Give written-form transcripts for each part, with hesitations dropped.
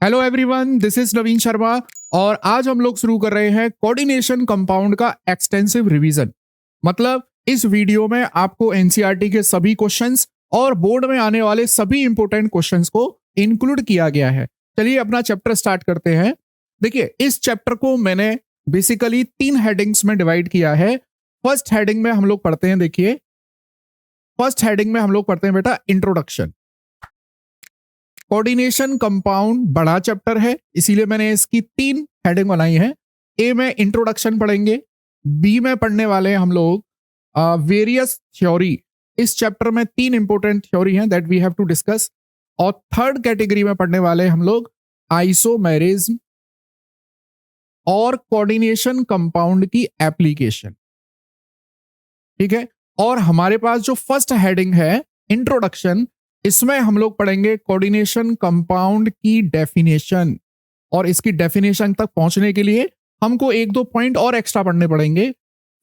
Hello everyone, this is नवीन शर्मा और आज हम लोग शुरू कर रहे हैं कोऑर्डिनेशन कंपाउंड का एक्सटेंसिव रिवीजन। मतलब इस वीडियो में आपको एनसीईआरटी के सभी क्वेश्चंस और बोर्ड में आने वाले सभी इंपॉर्टेंट क्वेश्चंस को इंक्लूड किया गया है। चलिए अपना चैप्टर स्टार्ट करते हैं। देखिए, इस चैप्टर को मैंने बेसिकली 3 हेडिंग्स में डिवाइड किया है। फर्स्ट हेडिंग में हम लोग पढ़ते हैं, देखिए फर्स्ट हेडिंग में हम लोग पढ़ते हैं बेटा इंट्रोडक्शन। कोऑर्डिनेशन कंपाउंड बड़ा चैप्टर है, इसीलिए मैंने इसकी 3 हेडिंग बनाई है। ए में इंट्रोडक्शन पढ़ेंगे, बी में पढ़ने वाले हम लोग वेरियस थ्योरी। इस चैप्टर में 3 इंपॉर्टेंट थ्योरी हैं that we have to discuss. और थर्ड कैटेगरी में पढ़ने वाले हम लोग आइसोमेरिज्म और कोऑर्डिनेशन कंपाउंड की एप्लीकेशन। ठीक है। और हमारे पास जो फर्स्ट हेडिंग है इंट्रोडक्शन, इसमें हम लोग पढ़ेंगे कोऑर्डिनेशन कंपाउंड की डेफिनेशन। और इसकी डेफिनेशन तक पहुंचने के लिए हमको 1-2 पॉइंट और एक्स्ट्रा पढ़ने पड़ेंगे।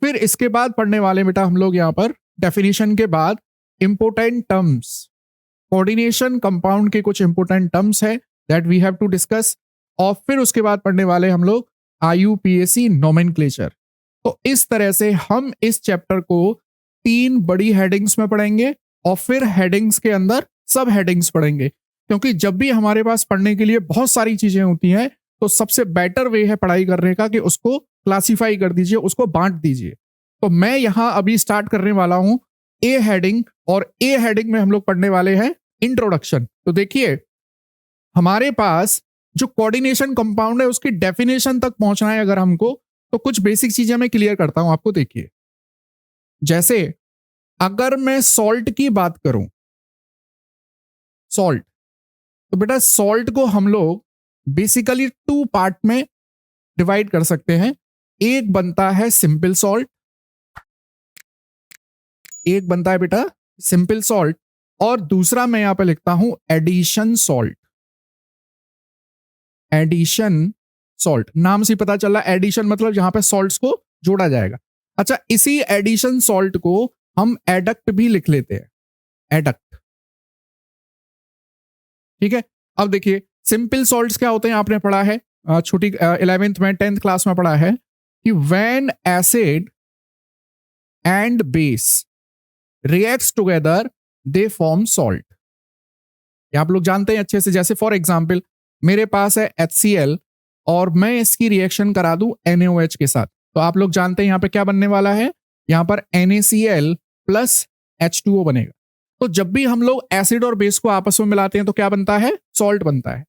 फिर इसके बाद पढ़ने वाले बेटा हम लोग यहाँ पर डेफिनेशन के बाद इंपोर्टेंट टर्म्स, कोऑर्डिनेशन कंपाउंड के कुछ इंपोर्टेंट टर्म्स है that we have to discuss. और फिर उसके बाद पढ़ने वाले हम लोग IUPAC नोमेनक्लेचर। तो इस तरह से हम इस चैप्टर को 3 बड़ी हेडिंग्स में पढ़ेंगे और फिर हेडिंग्स के अंदर सब हेडिंग्स पढ़ेंगे। क्योंकि जब भी हमारे पास पढ़ने के लिए बहुत सारी चीजें होती हैं तो सबसे बेटर वे है पढ़ाई करने का कि उसको क्लासिफाई कर दीजिए, उसको बांट दीजिए। तो मैं यहां अभी स्टार्ट करने वाला हूं ए हेडिंग, और ए हेडिंग में हम लोग पढ़ने वाले हैं इंट्रोडक्शन। तो देखिए, हमारे पास जो कोऑर्डिनेशन कंपाउंड है उसकी डेफिनेशन तक पहुंचना है अगर हमको, तो कुछ बेसिक चीजें मैं क्लियर करता हूं आपको। देखिए, जैसे अगर मैं सॉल्ट की बात करूं, सॉल्ट, तो बेटा सॉल्ट को हम लोग बेसिकली 2 पार्ट में डिवाइड कर सकते हैं। एक बनता है सिंपल सॉल्ट, एक बनता है बेटा सिंपल सॉल्ट, और दूसरा मैं यहां पे लिखता हूं एडिशन सॉल्ट। एडिशन सॉल्ट, नाम से पता चला एडिशन मतलब जहां पे सॉल्ट्स को जोड़ा जाएगा। अच्छा, इसी एडिशन सॉल्ट को हम एडक्ट भी लिख लेते हैं, एडक्ट। ठीक है। अब देखिए, सिंपल सॉल्ट्स क्या होते हैं आपने पढ़ा है छोटी 11th में 10th क्लास में पढ़ा है कि when acid and base reacts together they form salt. ये आप लोग जानते हैं अच्छे से। जैसे फॉर एग्जांपल मेरे पास है HCl और मैं इसकी रिएक्शन करा दूं NaOH के साथ, तो आप लोग जानते हैं यहां पे क्या बनने वाला है, यहां पर NaCl प्लस H2O बनेगा। तो जब भी हम लोग एसिड और बेस को आपस में मिलाते हैं तो क्या बनता है, सॉल्ट बनता है।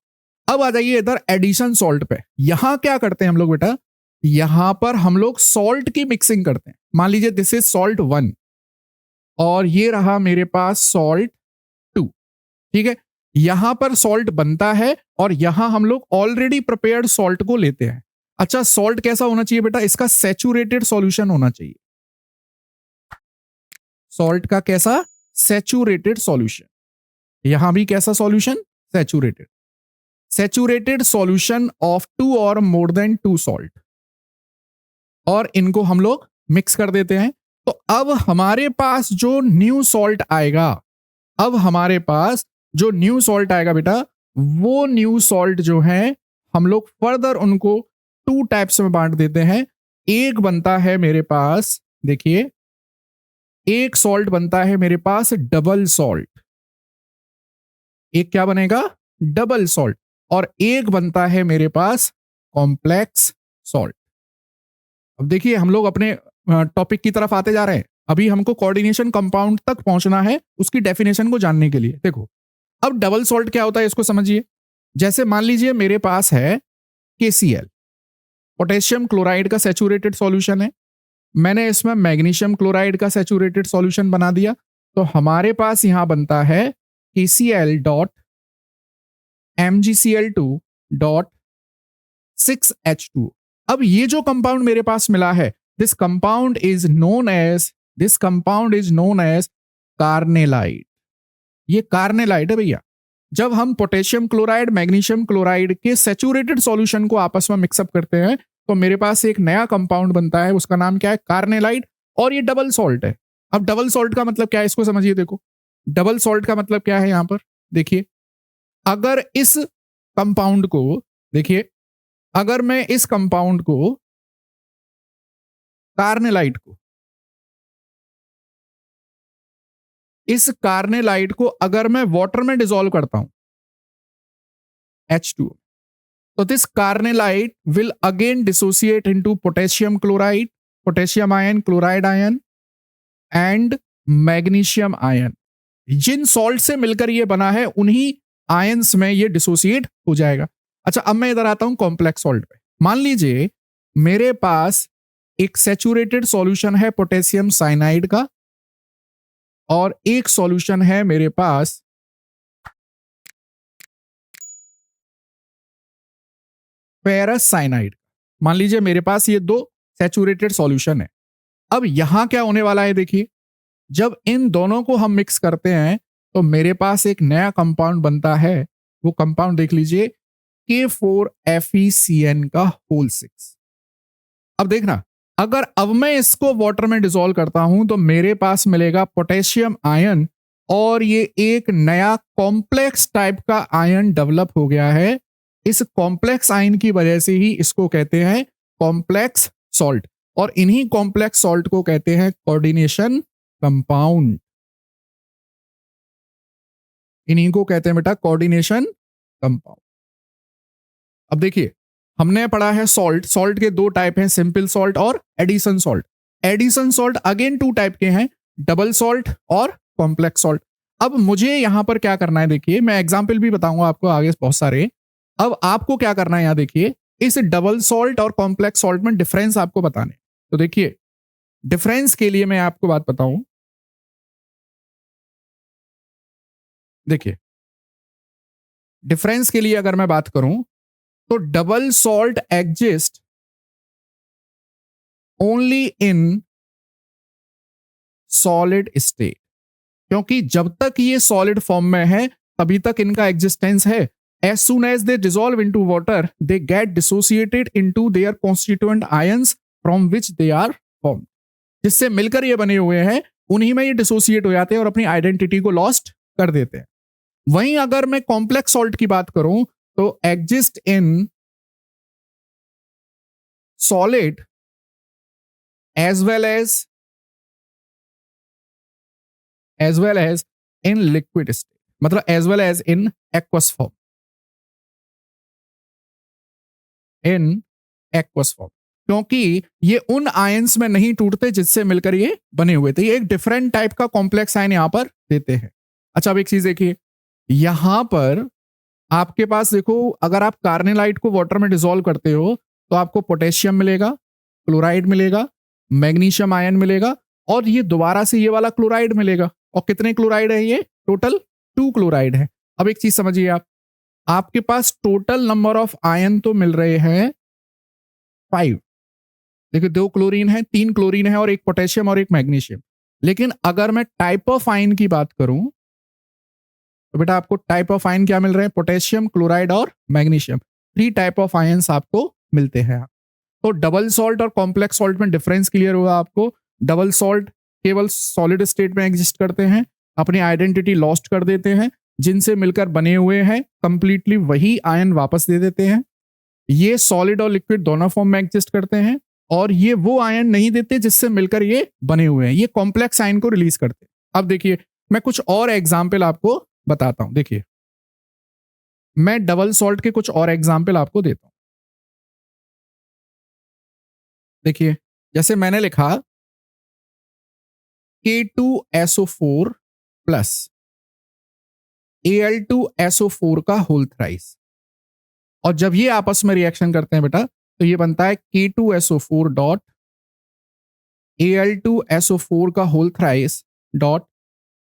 अब आ जाइए इधर एडिशन सॉल्ट पे। यहां क्या करते हैं हम लोग बेटा, यहां पर हम लोग सॉल्ट की मिक्सिंग करते हैं। मान लीजिए दिस इज सॉल्ट 1 और ये रहा मेरे पास सॉल्ट 2। ठीक है। यहां पर सॉल्ट बनता है और यहां हम लोग ऑलरेडी प्रिपेयर्ड सॉल्ट को लेते हैं। अच्छा, सॉल्ट कैसा होना चाहिए बेटा, इसका सैचुरेटेड सॉल्यूशन होना चाहिए। सॉल्ट का कैसा, सैचुरेटेड सॉल्यूशन। यहां भी कैसा solution, saturated. Saturated solution of 2 और मोर देन 2 सॉल्ट, और इनको हम लोग मिक्स कर देते हैं। तो अब हमारे पास जो न्यू सॉल्ट आएगा, अब हमारे पास जो न्यू सॉल्ट आएगा बेटा, वो न्यू सॉल्ट जो है हम लोग फर्दर उनको 2 टाइप्स में बांट देते हैं। एक बनता है मेरे पास, देखिए एक सॉल्ट बनता है मेरे पास डबल सॉल्ट। एक क्या बनेगा, डबल सॉल्ट। और एक बनता है मेरे पास कॉम्प्लेक्स सॉल्ट। अब देखिए, हम लोग अपने टॉपिक की तरफ आते जा रहे हैं। अभी हमको कोऑर्डिनेशन कंपाउंड तक पहुंचना है उसकी डेफिनेशन को जानने के लिए। देखो, अब डबल सॉल्ट क्या होता है इसको समझिए। जैसे मान लीजिए मेरे पास है KCl, पोटेशियम क्लोराइड का सैचुरेटेड सॉल्यूशन है। मैंने इसमें मैग्नीशियम क्लोराइड का सैचुरेटेड सॉल्यूशन बना दिया, तो हमारे पास यहां बनता है KCl dot MgCl2 dot 6H2। अब ये जो कंपाउंड मेरे पास मिला है, this compound is known as carnallite. ये कार्नेलाइट है भैया। जब हम पोटेशियम क्लोराइड मैग्नीशियम क्लोराइड के सैचुरेटेड सॉल्यूशन को आपस में मिक्सअप करते हैं तो मेरे पास एक नया कंपाउंड बनता है, उसका नाम क्या है, कार्नेलाइट। और ये डबल सॉल्ट है। अब डबल सॉल्ट का मतलब क्या है इसको समझिए। देखो, डबल सॉल्ट का मतलब क्या है यहां पर, देखिए अगर इस कंपाउंड को, देखिए अगर मैं इस कंपाउंड को, कार्नेलाइट को, इस कार्नेलाइट को अगर मैं वाटर में डिसॉल्व करता हूं H2O, so this carnellite will again dissociate into potassium chloride, potassium ion, chloride ion and magnesium ion. जिन सॉल्ट से मिलकर ये बना है उन्हीं आयंस में ये डिसोसिएट हो जाएगा। अच्छा, अब मैं इधर आता हूं कॉम्प्लेक्स सॉल्ट पे। मान लीजिए मेरे पास एक सैचुरेटेड सॉल्यूशन है पोटेशियम साइनाइड का और एक सॉल्यूशन है मेरे पास फेरस साइनाइड। मान लीजिए मेरे पास ये दो सैचुरेटेड सॉल्यूशन है। अब यहां क्या होने वाला है, देखिए जब इन दोनों को हम मिक्स करते हैं तो मेरे पास एक नया कंपाउंड बनता है। वो कंपाउंड देख लीजिए K4FeCN का होल 6। अब देखना, अगर अब मैं इसको वाटर में डिसॉल्व करता हूं तो मेरे पास मिलेगा पोटेशियम आयन और ये एक नया कॉम्प्लेक्स टाइप का आयन डेवलप हो गया है। इस कॉम्प्लेक्स आयन की वजह से ही इसको कहते हैं कॉम्प्लेक्स सॉल्ट और इन्हीं कॉम्प्लेक्स सॉल्ट को कहते हैं कोऑर्डिनेशन कंपाउंड। इन्हीं को कहते हैं बेटा कोऑर्डिनेशन कंपाउंड। अब देखिए हमने पढ़ा है सॉल्ट, सॉल्ट के दो टाइप हैं, सिंपल सॉल्ट और addition salt. Addition salt again two type के हैं, डबल सॉल्ट और कॉम्प्लेक्स सॉल्ट। अब मुझे यहां पर क्या करना है, देखिए मैं एग्जांपल भी बताऊंगा आपको आगे बहुत सारे। अब आपको क्या करना है, यहां देखिए इस डबल सॉल्ट और कॉम्प्लेक्स सॉल्ट में डिफरेंस आपको बताने। तो देखिए डिफरेंस के लिए मैं आपको बात बताऊं, देखिए डिफरेंस के लिए अगर मैं बात करूं तो double salt exist only in solid state, क्योंकि जब तक ये सॉलिड फॉर्म में है तभी तक इनका एग्जिस्टेंस है। As soon as they dissolve into water, they get dissociated into their constituent ions from which they are formed. जिससे मिलकर ये बने हुए हैं उन्हीं में ये डिसोसिएट हो जाते हैं और अपनी आइडेंटिटी को लॉस्ट कर देते हैं। वहीं अगर मैं कॉम्प्लेक्स सॉल्ट की बात करूं तो exist in solid as well as in liquid state, मतलब as well as in aqueous form, in aqueous form, क्योंकि ये उन आयंस में नहीं टूटते जिससे मिलकर ये बने हुए थे। ये एक डिफरेंट टाइप का कॉम्प्लेक्स आयन यहां पर देते हैं। अच्छा, अब एक चीज देखिए, यहां पर आपके पास देखो अगर आप कार्नेलाइट को वाटर में डिसॉल्व करते हो तो आपको पोटेशियम मिलेगा, क्लोराइड मिलेगा, मैग्नीशियम आयन मिलेगा और ये दोबारा से ये वाला क्लोराइड मिलेगा। और कितने क्लोराइड है ये? टोटल 2 क्लोराइड है। अब एक चीज समझिए, आपके पास टोटल नंबर ऑफ आयन तो मिल रहे हैं 5। देखिए 2 क्लोरीन है, 3 क्लोरीन है और एक पोटेशियम और एक मैग्नीशियम। लेकिन अगर मैं टाइप ऑफ आयन की बात करूं तो बेटा आपको टाइप ऑफ आयन क्या मिल रहे हैं? पोटेशियम, क्लोराइड और मैग्नीशियम। 3 टाइप ऑफ आयंस आपको मिलते हैं। तो डबल सॉल्ट और कॉम्प्लेक्स सॉल्ट में डिफरेंस क्लियर हुआ आपको। डबल सॉल्ट केवल सॉलिड स्टेट में एग्जिस्ट करते हैं, अपनी आइडेंटिटी लॉस्ट कर देते हैं, जिनसे मिलकर बने हुए हैं कंप्लीटली वही आयन वापस दे देते हैं। ये सॉलिड और लिक्विड दोनों फॉर्म में एग्जिस्ट करते हैं और ये वो आयन नहीं देते जिससे मिलकर ये बने हुए हैं। ये कॉम्प्लेक्स आयन को रिलीज करते हैं। अब देखिए मैं कुछ और एग्जाम्पल आपको बताता हूं। देखिए मैं डबल सॉल्ट के कुछ और एग्जाम्पल आपको देता हूं। देखिए जैसे मैंने लिखा K2SO4 प्लस Al2SO4 का होल थ्राइस, और जब ये आपस में रिएक्शन करते हैं बेटा तो ये बनता है K2SO4 डॉट Al2SO4 का होल थ्राइस डॉट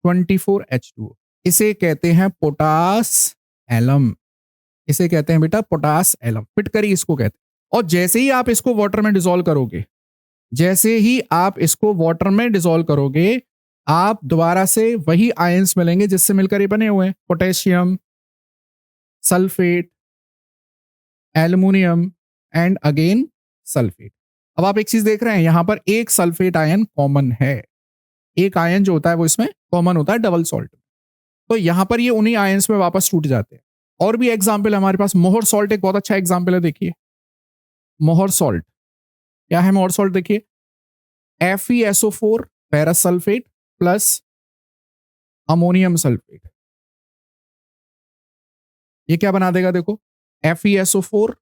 24H2O। इसे कहते हैं पोटास एलम। इसे कहते हैं बेटा पोटास एलम। फिटकरी इसको कहते हैं। और जैसे ही आप इसको वाटर में डिसॉल्व करोगे, जैसे ही आप इसको वाटर में डिसॉल्व करोगे, आप दोबारा से वही आयंस मिलेंगे जिससे मिलकर ये बने हुए हैं, potassium, sulphate, aluminium and again sulphate. अब आप एक चीज देख रहे हैं, यहां पर एक सल्फेट आयन कॉमन है। एक आयन जो होता है वो इसमें कॉमन होता है डबल सॉल्ट। तो यहां पर ये उन्हीं आयंस में वापस टूट जाते हैं और भी एग्जाम्पल हमारे पास, मोहर सॉल्ट एक बहुत अच्छा एग्जाम्पल है, देखिए मोहर सॉल्ट। क्या है मोहर सॉल्ट? देखिए FeSO4 ferrous sulphate plus ammonium sulphate, ये क्या बना देगा? देखो FeSO4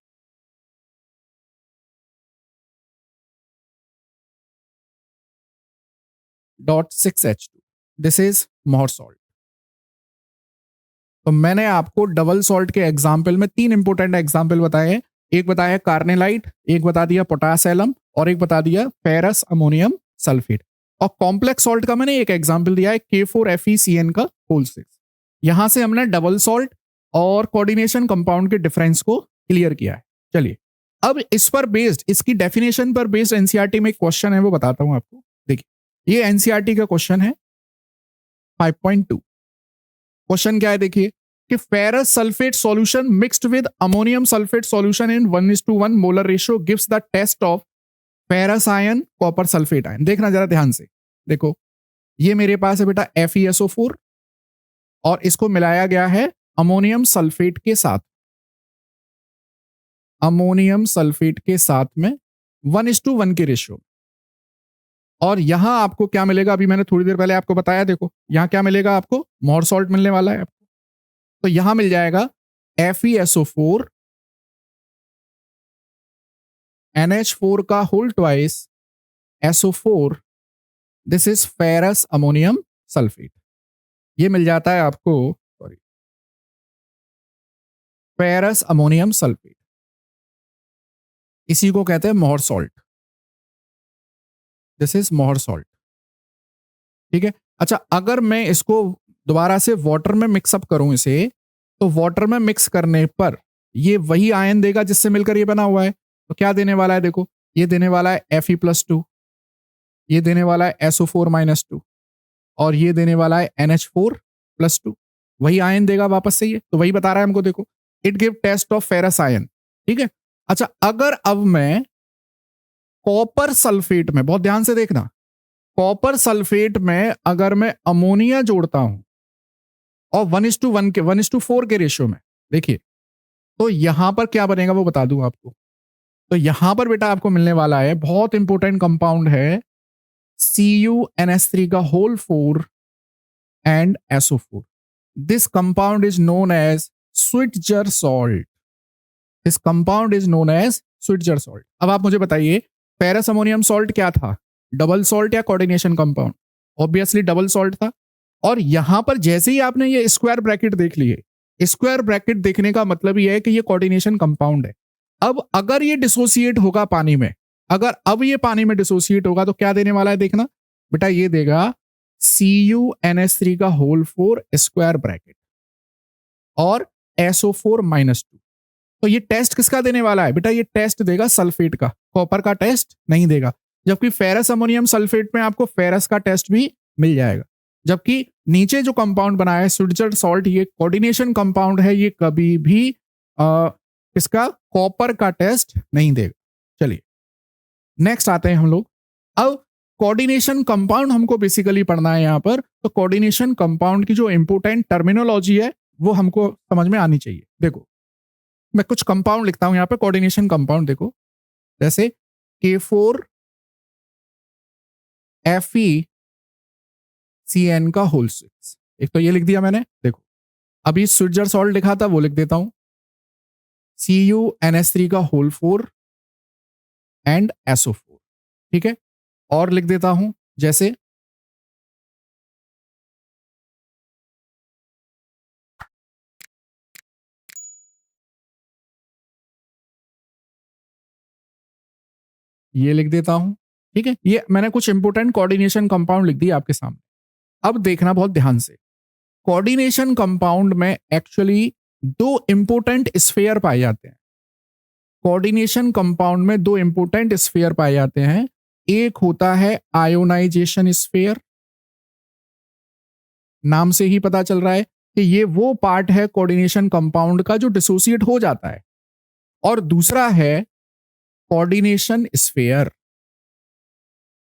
.6H2, दिस इज मोहर सॉल्ट। तो मैंने आपको डबल सॉल्ट के एग्जाम्पल में तीन इंपोर्टेंट एग्जाम्पल बताए हैं। एक बताया कार्नेलाइट, एक बता दिया पोटासैलम, और एक बता दिया फेरस अमोनियम सल्फेट। और कॉम्प्लेक्स सॉल्ट का मैंने एक एग्जाम्पल दिया है K4FeCN का होल 6। यहां से हमने डबल सॉल्ट और कोऑर्डिनेशन कंपाउंड के डिफरेंस को क्लियर किया है। चलिए अब इस पर बेस्ड, इसकी डेफिनेशन पर बेस्ड एनसीईआरटी में एक क्वेश्चन है, वो बताता हूं आपको। देखिए ये एनसीईआरटी का क्वेश्चन है 5.2। क्वेश्चन क्या है? देखिए कि ferrous sulphate solution mixed with ammonium sulphate solution in 1:1 molar ratio gives the test of ferrous ion copper sulphate ion. देखना जरा ध्यान से, देखो ये मेरे पास है बेटा FeSO4 और इसको मिलाया गया है अमोनियम सल्फेट के साथ, अमोनियम सल्फेट के साथ में 1:1 के रेशियो। और यहां आपको क्या मिलेगा? अभी मैंने थोड़ी देर पहले आपको बताया, देखो यहां क्या मिलेगा आपको? मोर सॉल्ट मिलने वाला है आपको। तो यहां मिल जाएगा FeSO4 NH4 का whole twice SO4, this is ferrous ammonium sulphate. ये मिल जाता है आपको, सॉरी, फेरस अमोनियम सल्फेट, इसी को कहते हैं मोहर सॉल्ट। दिस इज मोहर सॉल्ट, ठीक है। अच्छा अगर मैं इसको दोबारा से वाटर में मिक्सअप करूं इसे, तो वाटर में मिक्स करने पर ये वही आयन देगा जिससे मिलकर ये बना हुआ है। तो क्या देने वाला है? देखो ये देने वाला है Fe+2, ये देने वाला है SO4-2, और ये देने वाला है NH4+2। वही आयन देगा वापस से, ये तो वही बता रहा है हमको। देखो it give test of ferrous ion, ठीक है। अच्छा अगर अब मैं कॉपर सल्फेट में, बहुत ध्यान से देखना, कॉपर सल्फेट में अगर मैं अमोनिया जोड़ता हूं और 1:1 के 1:4 के रेशियो में, देखिए तो यहां पर क्या बनेगा वो बता दूं आपको। तो यहां पर बेटा आपको मिलने वाला है, बहुत इंपॉर्टेंट कंपाउंड है, CuNH3 का whole 4 and SO4। This compound is known as Schweizer salt. This compound is known as Schweizer salt. अब आप मुझे बताइए फेरस अमोनियम सॉल्ट क्या था? डबल सॉल्ट या coordination compound? Obviously double salt था। और यहां पर जैसे ही आपने ये स्क्वायर ब्रैकेट देख लिए, स्क्वायर ब्रैकेट देखने का मतलब ये है कि ये कोऑर्डिनेशन कंपाउंड है। अब अगर ये डिसोसिएट होगा पानी में, अगर अब ये पानी में डिसोसिएट होगा तो क्या देने वाला है? देखना बेटा ये देगा CuNH3 का होल 4 स्क्वायर ब्रैकेट और SO4-2। तो ये टेस्ट किसका देने वाला है? बेटा ये टेस्ट देगा सल्फेट का, कॉपर का टेस्ट नहीं देगा। जबकि फेरस अमोनियम सल्फेट में आपको फेरस का टेस्ट भी मिल जाएगा। जबकि नीचे जो कंपाउंड बनाया है स्विट्जर सॉल्ट, ये कोऑर्डिनेशन कंपाउंड है, ये कभी भी इसका कॉपर का टेस्ट नहीं देगा। चलिए नेक्स्ट आते हैं हम लोग। अब कोऑर्डिनेशन कंपाउंड हमको बेसिकली पढ़ना है यहां पर। तो कोऑर्डिनेशन कंपाउंड की जो इंपोर्टेंट टर्मिनोलॉजी है वो हमको समझ में आनी चाहिए। देखो मैं कुछ कंपाउंड लिखता हूं यहां पे, कोऑर्डिनेशन कंपाउंड। देखो जैसे K4FeCN का होल 6, एक तो ये लिख दिया मैंने। देखो अभी स्विट्जर सॉल्ट लिखा था वो लिख देता हूं, CuNH3 का होल 4 एंड SO4, ठीक है। और लिख देता हूं जैसे ये लिख देता हूं, ठीक है। ये मैंने कुछ इंपोर्टेंट कोऑर्डिनेशन कंपाउंड लिख दिए आपके सामने। अब देखना बहुत ध्यान से, कोऑर्डिनेशन कंपाउंड में एक्चुअली दो इंपोर्टेंट स्फीयर पाए जाते हैं। कोऑर्डिनेशन कंपाउंड में दो इंपोर्टेंट स्फीयर पाए जाते हैं। एक होता है आयोनाइजेशन स्फीयर, नाम से ही पता चल रहा है कि ये वो पार्ट है कोऑर्डिनेशन कंपाउंड का जो डिसोसिएट हो जाता है। और दूसरा है कोऑर्डिनेशन स्फीयर।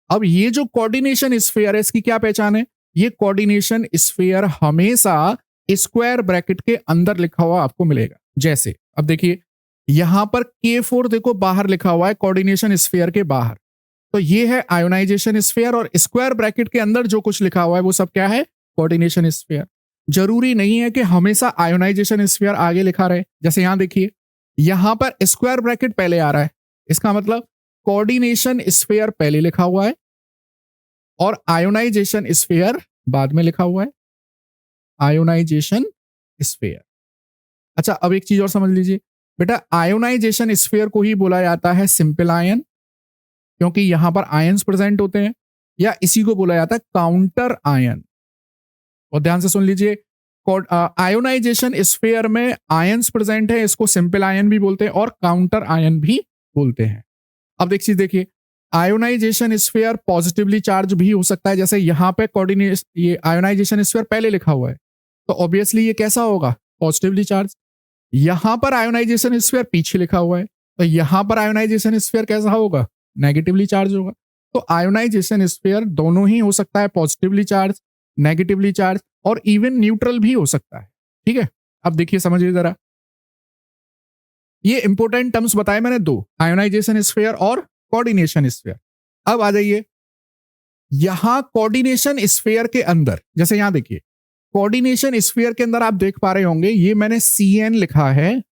अब ये जो कोऑर्डिनेशन स्फीयर है इसकी क्या पहचान है? ये कोऑर्डिनेशन स्फीयर हमेशा स्क्वायर ब्रैकेट के अंदर लिखा हुआ आपको मिलेगा। जैसे अब देखिए यहां पर K4 देखो बाहर लिखा हुआ है, कोऑर्डिनेशन स्फीयर के बाहर, तो ये है आयोनाइजेशन स्फीयर, और स्क्वायर ब्रैकेट के अंदर जो कुछ लिखा हुआ है वो सब क्या है, कोऑर्डिनेशन स्फीयर। जरूरी नहीं है कि हमेशा आयोनाइजेशन स्फीयर आगे लिखा रहे। जैसे यहां देखिए यहां पर स्क्वायर ब्रैकेट पहले आ रहा है, इसका मतलब कोऑर्डिनेशन स्फीयर पहले लिखा हुआ है और आयोनाइजेशन स्फीयर बाद में लिखा हुआ है, आयोनाइजेशन स्फीयर। अच्छा अब एक चीज और समझ लीजिए बेटा, आयोनाइजेशन स्फीयर को ही बोला जाता है सिंपल आयन, क्योंकि यहां पर आयंस प्रेजेंट होते हैं, या इसी को बोला जाता है काउंटर आयन। और ध्यान से सुन लीजिए, आयोनाइजेशन स्फीयर में आयंस प्रेजेंट है, इसको सिंपल आयन भी बोलते हैं और काउंटर आयन भी बोलते हैं। अब एक चीज देखिए, आयोनाइजेशन स्फीयर पॉजिटिवली चार्ज भी हो सकता है, जैसे यहां पे कोऑर्डिनेशन ये आयोनाइजेशन स्फीयर पहले लिखा हुआ है, तो ऑब्वियसली ये कैसा होगा, पॉजिटिवली चार्ज। यहां पर आयोनाइजेशन स्फीयर पीछे लिखा हुआ है, तो यहां पर आयोनाइजेशन स्फीयर कैसा होगा, नेगेटिवली चार्ज होगा। तो आयोनाइजेशन स्फीयर दोनों ही हो सकता है, पॉजिटिवली चार्ज, नेगेटिवली चार्ज, और इवन न्यूट्रल भी हो सकता है। ठीक है, अब देखिए समझिए जरा, ये इंपॉर्टेंट टर्म्स बताए मैंने दो, आयोनाइजेशन स्फीयर और कोऑर्डिनेशन स्फीयर। अब आ जाइए यहां कोऑर्डिनेशन स्फीयर के अंदर, जैसे यहां देखिए कोऑर्डिनेशन स्फीयर के अंदर आप देख पा रहे होंगे, ये मैंने CN लिखा है,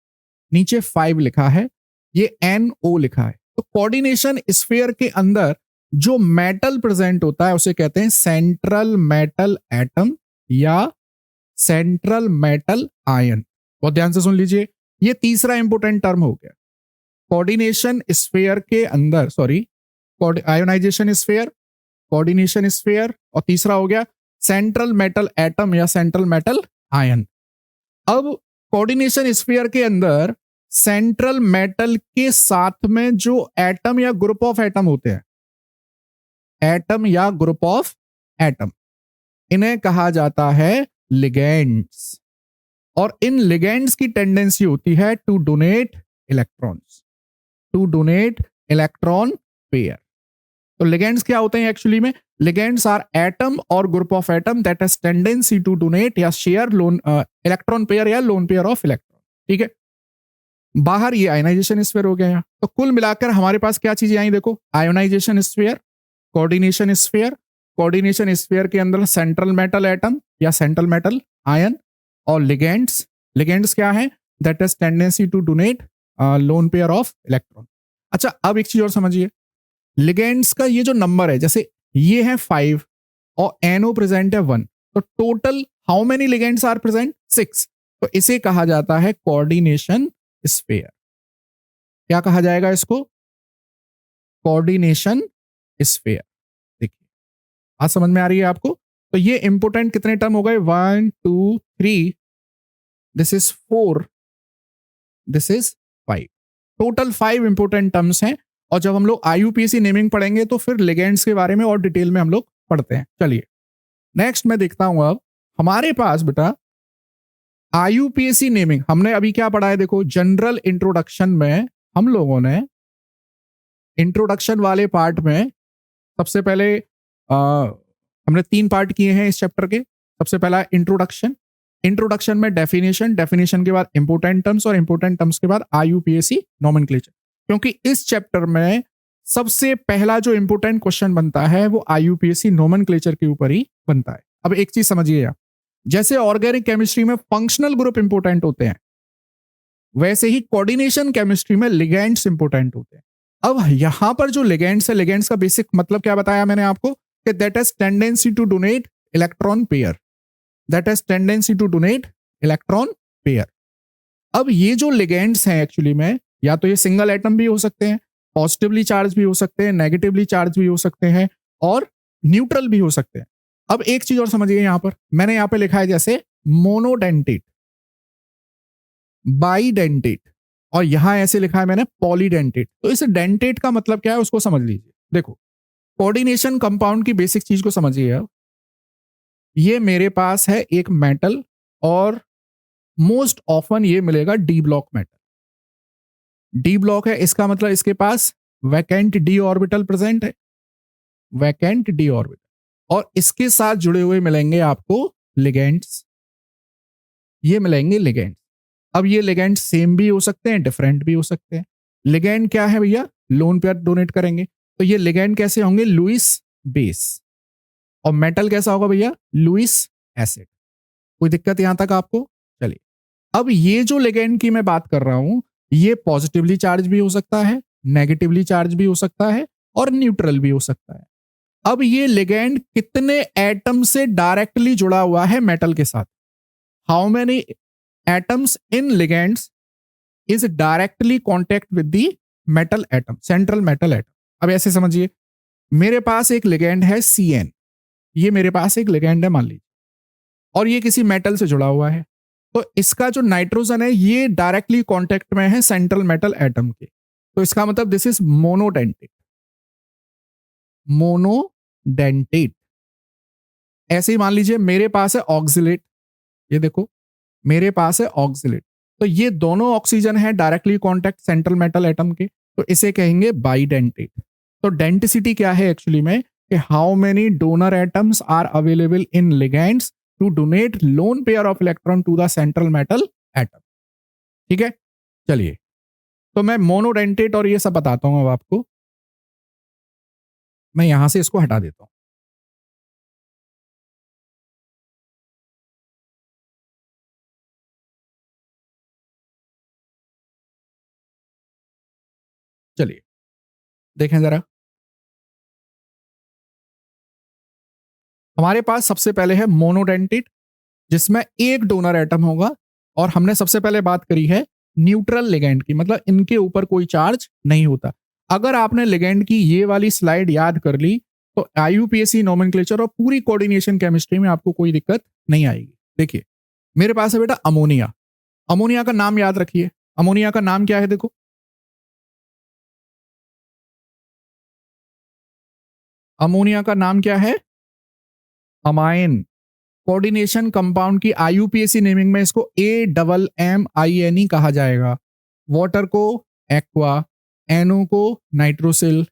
नीचे 5 लिखा है, ये NO लिखा है। तो कोऑर्डिनेशन स्फीयर के अंदर जो मेटल प्रेजेंट होता है उसे कहते हैं सेंट्रल मेटल एटम या सेंट्रल मेटल आयन। बहुत ध्यान से सुन लीजिए, ये तीसरा इंपोर्टेंट टर्म हो गया। कोऑर्डिनेशन स्फीयर के अंदर, sorry, ionisation sphere, coordination sphere, और तीसरा हो गया सेंट्रल मेटल एटम या सेंट्रल मेटल आयन। अब कोऑर्डिनेशन स्फीयर के अंदर सेंट्रल मेटल के साथ में जो एटम या ग्रुप ऑफ एटम होते हैं, एटम या ग्रुप ऑफ एटम, इन्हें कहा जाता है लिगेंड्स। और इन लिगेंड्स की टेंडेंसी होती है to donate electrons, to donate electron pair. तो लिगेंड्स क्या होते हैं एक्चुअली में, लिगेंड्स आर एटम और group of atom that has tendency to donate या शेयर लोन इलेक्ट्रॉन पेयर या लोन पेयर ऑफ इलेक्ट्रॉन। ठीक है, बाहर ये आयोनाइजेशन स्फीयर हो गया यहाँ। तो कुल मिलाकर हमारे पास क्या चीजें आई देखो, ionisation sphere, coordination sphere, coordination sphere के अंदर सेंट्रल मेटल एटम या सेंट्रल मेटल आयन, और लिगेंड्स, लिगेंड्स क्या है, that has tendency to donate lone pair of electron. अच्छा अब एक चीज और समझिए, लिगेंड्स का ये जो नंबर है, जैसे ये है 5 और NO प्रेजेंट है 1, तो total how many ligands are present, 6। तो इसे कहा जाता है कोऑर्डिनेशन स्फीयर। क्या कहा जाएगा इसको, कोऑर्डिनेशन स्फीयर। देखिए आज समझ में आ रही है आपको। तो ये इंपोर्टेंट कितने टर्म हो गए, 1 2 3, this is 4, this is 5, total 5 important terms हैं। और जब हम लोग IUPAC नेमिंग पढ़ेंगे तो फिर लिगेंड्स के बारे में और डिटेल में हम लोग पढ़ते हैं। चलिए नेक्स्ट मैं देखता हूं, अब हमारे पास बेटा IUPAC नेमिंग हमने अभी क्या पढ़ा है, देखो जनरल इंट्रोडक्शन में हम लोगों ने इंट्रोडक्शन वाले पार्ट में सबसे पहले हमने 3 पार्ट किए हैं इस चैप्टर के। सबसे पहला इंट्रोडक्शन, इंट्रोडक्शन में डेफिनेशन, डेफिनेशन के बाद इंपोर्टेंट टर्म्स, और इंपोर्टेंट टर्म्स के बाद IUPAC नोमेनक्लेचर। क्योंकि इस चैप्टर में सबसे पहला जो इंपोर्टेंट क्वेश्चन बनता है वो IUPAC नोमेनक्लेचर के ऊपर ही बनता है। अब एक चीज समझिए, जैसे ऑर्गेनिक केमिस्ट्री में फंक्शनल ग्रुप इंपोर्टेंट होते हैं, वैसे ही कोऑर्डिनेशन केमिस्ट्री में लिगेंड्स इंपोर्टेंट होते हैं। अब यहां पर जो लिगेंड्स है, लिगेंड्स का बेसिक मतलब क्या बताया मैंने आपको, कि that has tendency to donate electron pair, that has tendency to donate electron pair. अब ये जो लिगेंड्स हैं एक्चुअली में, या तो ये सिंगल एटम भी हो सकते हैं, पॉजिटिवली चार्ज भी हो सकते हैं, नेगेटिवली चार्ज भी हो सकते हैं, और न्यूट्रल भी हो सकते हैं। अब एक चीज और समझिए, यहां पर मैंने यहां पे लिखा है जैसे मोनोडेंटेट, बाईडेंटेट, और यहां ऐसे लिखा है मैंने पॉलीडेंटेट। तो इस डेंटेट का मतलब क्या है उसको समझ लीजिए। देखो कोऑर्डिनेशन कंपाउंड की बेसिक चीज को समझिए। अब ये मेरे पास है एक मेटल, और मोस्ट ऑफन ये मिलेगा D block metal. D block है, इसका मतलब इसके पास वैकेंट डी ऑर्बिटल प्रेजेंट है, वैकेंट डी ऑर्बिटल, और इसके साथ जुड़े हुए मिलेंगे आपको लिगेंड्स। ये मिलेंगे लिगेंड। अब ये लिगेंड सेम भी हो सकते हैं, डिफरेंट भी हो सकते हैं। लिगेंड क्या है भैया? लोन पेयर डोनेट करेंगे तो ये लिगेंड कैसे होंगे? Lewis base. और मेटल कैसा होगा भैया? Lewis acid. कोई दिक्कत यहां तक आपको? चलिए, अब ये जो लिगेंड की मैं बात कर रहा हूं, ये पॉजिटिवली चार्ज भी हो सकता है, नेगेटिवली चार्ज भी हो सकता है और न्यूट्रल भी हो सकता है। अब ये लिगेंड कितने एटम से डायरेक्टली जुड़ा हुआ है मेटल के साथ? How many atoms in ligands is directly contact with the metal atom, central metal atom. अब ऐसे समझिए, मेरे पास एक लिगेंड है CN, ये मेरे पास एक लिगेंड है मान लीजिए, और ये किसी मेटल से जुड़ा हुआ है, तो इसका जो नाइट्रोजन है ये डायरेक्टली कांटेक्ट में है सेंट्रल मेटल एटम के, तो इसका मतलब दिस इज मोनोडेंटेट। मोनोडेंटेट। ऐसे ही मान लीजिए मेरे पास है ऑक्सिलेट, ये देखो मेरे पास है ऑक्सिलेट, तो ये दोनों ऑक्सीजन है directly contact central metal atom के, तो इसे कहेंगे बाइडेंटेट। तो डेंसिटी क्या है एक्चुअली में कि how many donor atoms are available in ligands to donate lone pair of electron to the central metal atom. ठीक है, चलिए, तो मैं मोनोडेंटेट और ये सब बताता हूं अब आपको। मैं यहां से इसको हटा देता हूं। चलिए देखें जरा, हमारे पास सबसे पहले है मोनोडेंटेट, जिसमें एक डोनर एटम होगा, और हमने सबसे पहले बात करी है न्यूट्रल लिगेंड की, मतलब इनके ऊपर कोई चार्ज नहीं होता। अगर आपने लिगेंड की ये वाली स्लाइड याद कर ली तो IUPAC नोमेनक्लेचर और पूरी कोऑर्डिनेशन केमिस्ट्री में आपको कोई दिक्कत नहीं आएगी। देखिए मेरे पास है बेटा अमोनिया, अमोनिया का नाम याद रखिए, अमोनिया का नाम क्या है? देखो, अमोनिया का नाम क्या है? अमाइन। कोऑर्डिनेशन कंपाउंड की IUPAC नेमिंग में इसको AMMINE कहा जाएगा। वाटर को एक्वा, NO को नाइट्रोसिल,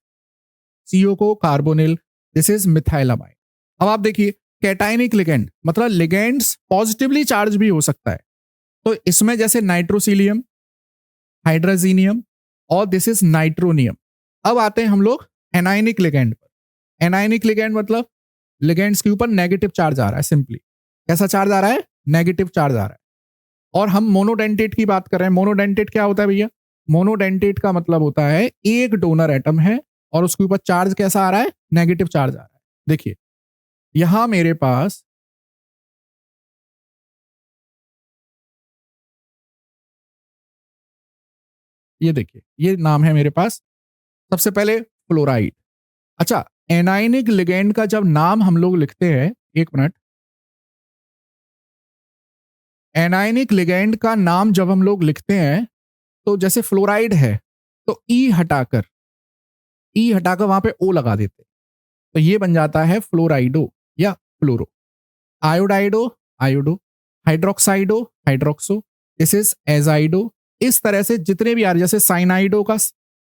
CO को कार्बोनिल, दिस इज मिथाइलामाइन। अब आप देखिए कैटायनिक लिगेंड, मतलब लिगेंड्स पॉजिटिवली चार्ज भी हो सकता है, तो इसमें जैसे नाइट्रोसिलियम, हाइड्रोजीनियम और दिस इज नाइट्रोनियम। अब आते हैं हम लोग एनायनिक लिगेंड पर। एनायनिक लिगेंड मतलब लिगेंड्स के ऊपर नेगेटिव चार्ज आ रहा है, सिंपली कैसा चार्ज आ रहा है? नेगेटिव चार्ज आ रहा है। और हम मोनोडेंटेट की बात कर रहे हैं। मोनोडेंटेट क्या होता है भैया? मोनोडेंटेट का मतलब होता है एक डोनर एटम है और उसके ऊपर चार्ज कैसा आ रहा है? नेगेटिव चार्ज आ रहा है। देखिए यहां मेरे पास ये देखिए, ये नाम है मेरे पास सबसे पहले फ्लोराइड। अच्छा, एनायनिक लिगेंड का जब नाम हम लोग लिखते हैं, एक मिनट, एनायनिक लिगेंड का नाम जब हम लोग लिखते हैं तो जैसे फ्लोराइड है तो ई हटाकर वहां पे ओ लगा देते हैं, तो ये बन जाता है फ्लोराइडो या फ्लोरो। आयोडाइडो, आयोडो, हाइड्रोक्साइडो, हाइड्रोक्सो, दिस इज एजाइडो। इस तरह से जितने भी आ रहे, जैसे साइनाइडो का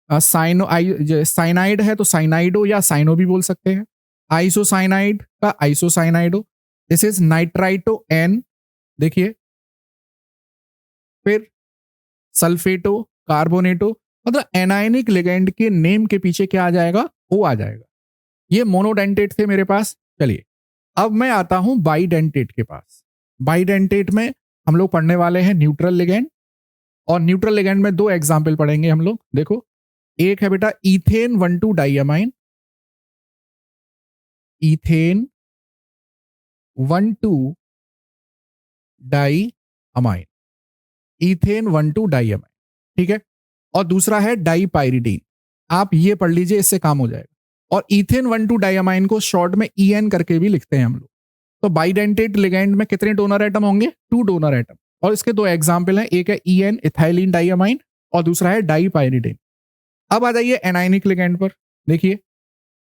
साइनाइड है तो साइनाइडो या साइनो भी बोल सकते हैं। आइसोसाइनाइड का आइसोसाइनाइडो, दिस इज नाइट्राइटो एन। देखिए फिर सल्फेटो, कार्बोनेटो, मतलब एनायनिक लिगेंड के नेम के पीछे क्या आ जाएगा? ओ आ जाएगा। ये मोनोडेंटेट थे मेरे पास। चलिए अब मैं आता हूं बाइडेंटेट के पास। बाइडेंटेट में हम लोग पढ़ने वाले हैं न्यूट्रल लिगेंड, और न्यूट्रल लिगेंड में दो एग्जाम्पल पढ़ेंगे हम लोग। देखो, एक है बेटा ethane 1,2 diamine, ethane 1,2 diamine, ethane 1,2 diamine, ठीक है। और दूसरा है डाइपाइरिडीन, आप ये पढ़ लीजिए, इससे काम हो जाएगा। और इथेन 1,2 डाइअमाइन को शॉर्ट में EN करके भी लिखते हैं हम लोग। तो बाइडेंटेट लिगेंड में कितने डोनर एटम होंगे? 2 डोनर एटम। और इसके दो एग्जाम्पल हैं, एक है EN इथाइलिन डाइअमाइन और दूसरा है डाइपाइरिडीन। अब आ जाइए एनायनिक लिगेंड पर। देखिए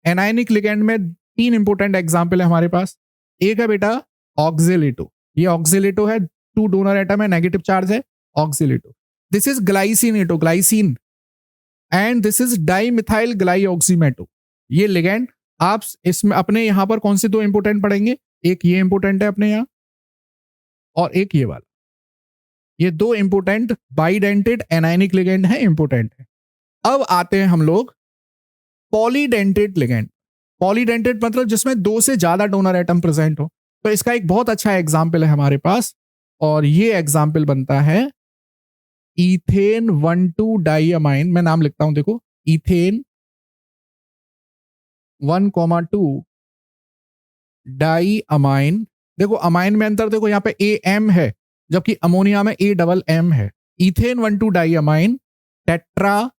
एनायनिक लिगेंड में 3 इंपोर्टेंट एग्जाम्पल है हमारे पास। एक है बेटा ऑक्सिलेटो, ये ऑक्सिलेटो है, 2 डोनर एटम है, नेगेटिव चार्ज है, oxalato. This is glycinato, glycine, and this is dimethyl glyoximato. ये लिगेंड आप इसमें अपने यहां पर कौन से दो इंपोर्टेंट पढ़ेंगे? एक ये इंपोर्टेंट है अपने यहां, और एक ये वाला। ये दो इंपोर्टेंट बाइडेंटेड एनायनिक लिगेंड है, इंपोर्टेंट है। अब आते हैं हम लोग पॉलीडेंटेड लिगेंड। पॉलीडेंटेड मतलब जिसमें दो से ज्यादा डोनर एटम प्रेजेंट हो। तो इसका एक बहुत अच्छा एग्जाम्पल है हमारे पास, और ये एग्जाम्पल बनता है इथेन 1,2 डाइअमाइन। मैं नाम लिखता हूं, देखो, इथेन 1,2 डाइअमाइन। देखो अमाइन में अंतर देखो, यहां पे ए एम है, जबकि अमोनिया में ए डबल एम है। इथेन 1,2 डाइअमाइन टेट्रा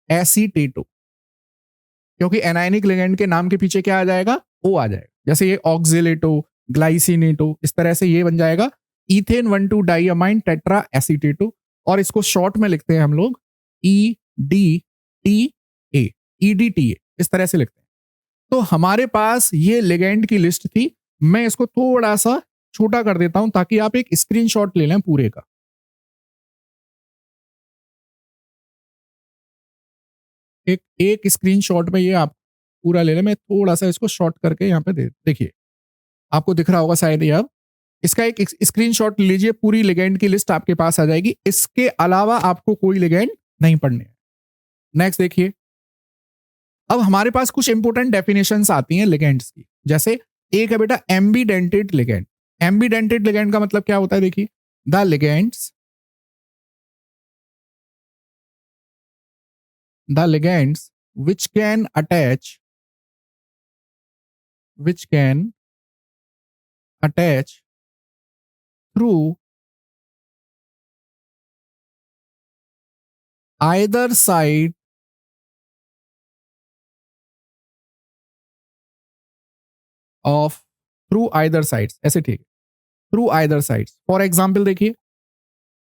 एसीटेटो, क्योंकि एनायनिक लिगेंड के नाम के पीछे क्या आ जाएगा, ओ आ जाएगा। जैसे ये ऑक्सिलेटो, ग्लाइसिनेटो, इस तरह से ये बन जाएगा इथेन 1,2 डाइअमाइन टेट्रा एसीटेटो, और इसको शॉर्ट में लिखते हैं हम लोग E D T A, EDTA, इस तरह से लिखते हैं। तो हमारे पास ये लिगेंड की लिस्ट थी। मैं इसको थोड़ा सा छोटा कर देता हूं ताकि आप एक स्क्रीनशॉट ले लें पूरे का। एक स्क्रीनशॉट में ये आप पूरा ले लें। मैं थोड़ा सा इसको शॉर्ट करके यहाँ पे देखिए, आपको दिख रहा होगा शायद ये। अब इसका एक स्क्रीनशॉट लीजिए, पूरी लिगेंड की लिस्ट आपके पास आ जाएगी। इसके अलावा आपको कोई लिगेंड नहीं पढ़ने हैं। नेक्स्ट देखिए, अब हमारे पास कुछ इंपोर्टेंट डेफिनेशंस आती हैं लिगेंड्स की। जैसे एक है बेटा एम्बीडेंटेड लिगेंड। एम्बीडेंटेड लिगेंड का मतलब क्या होता है, देखिए, the ligands which can attach through either side of through either sides, ऐसे ठीक, through either sides। For example देखिए,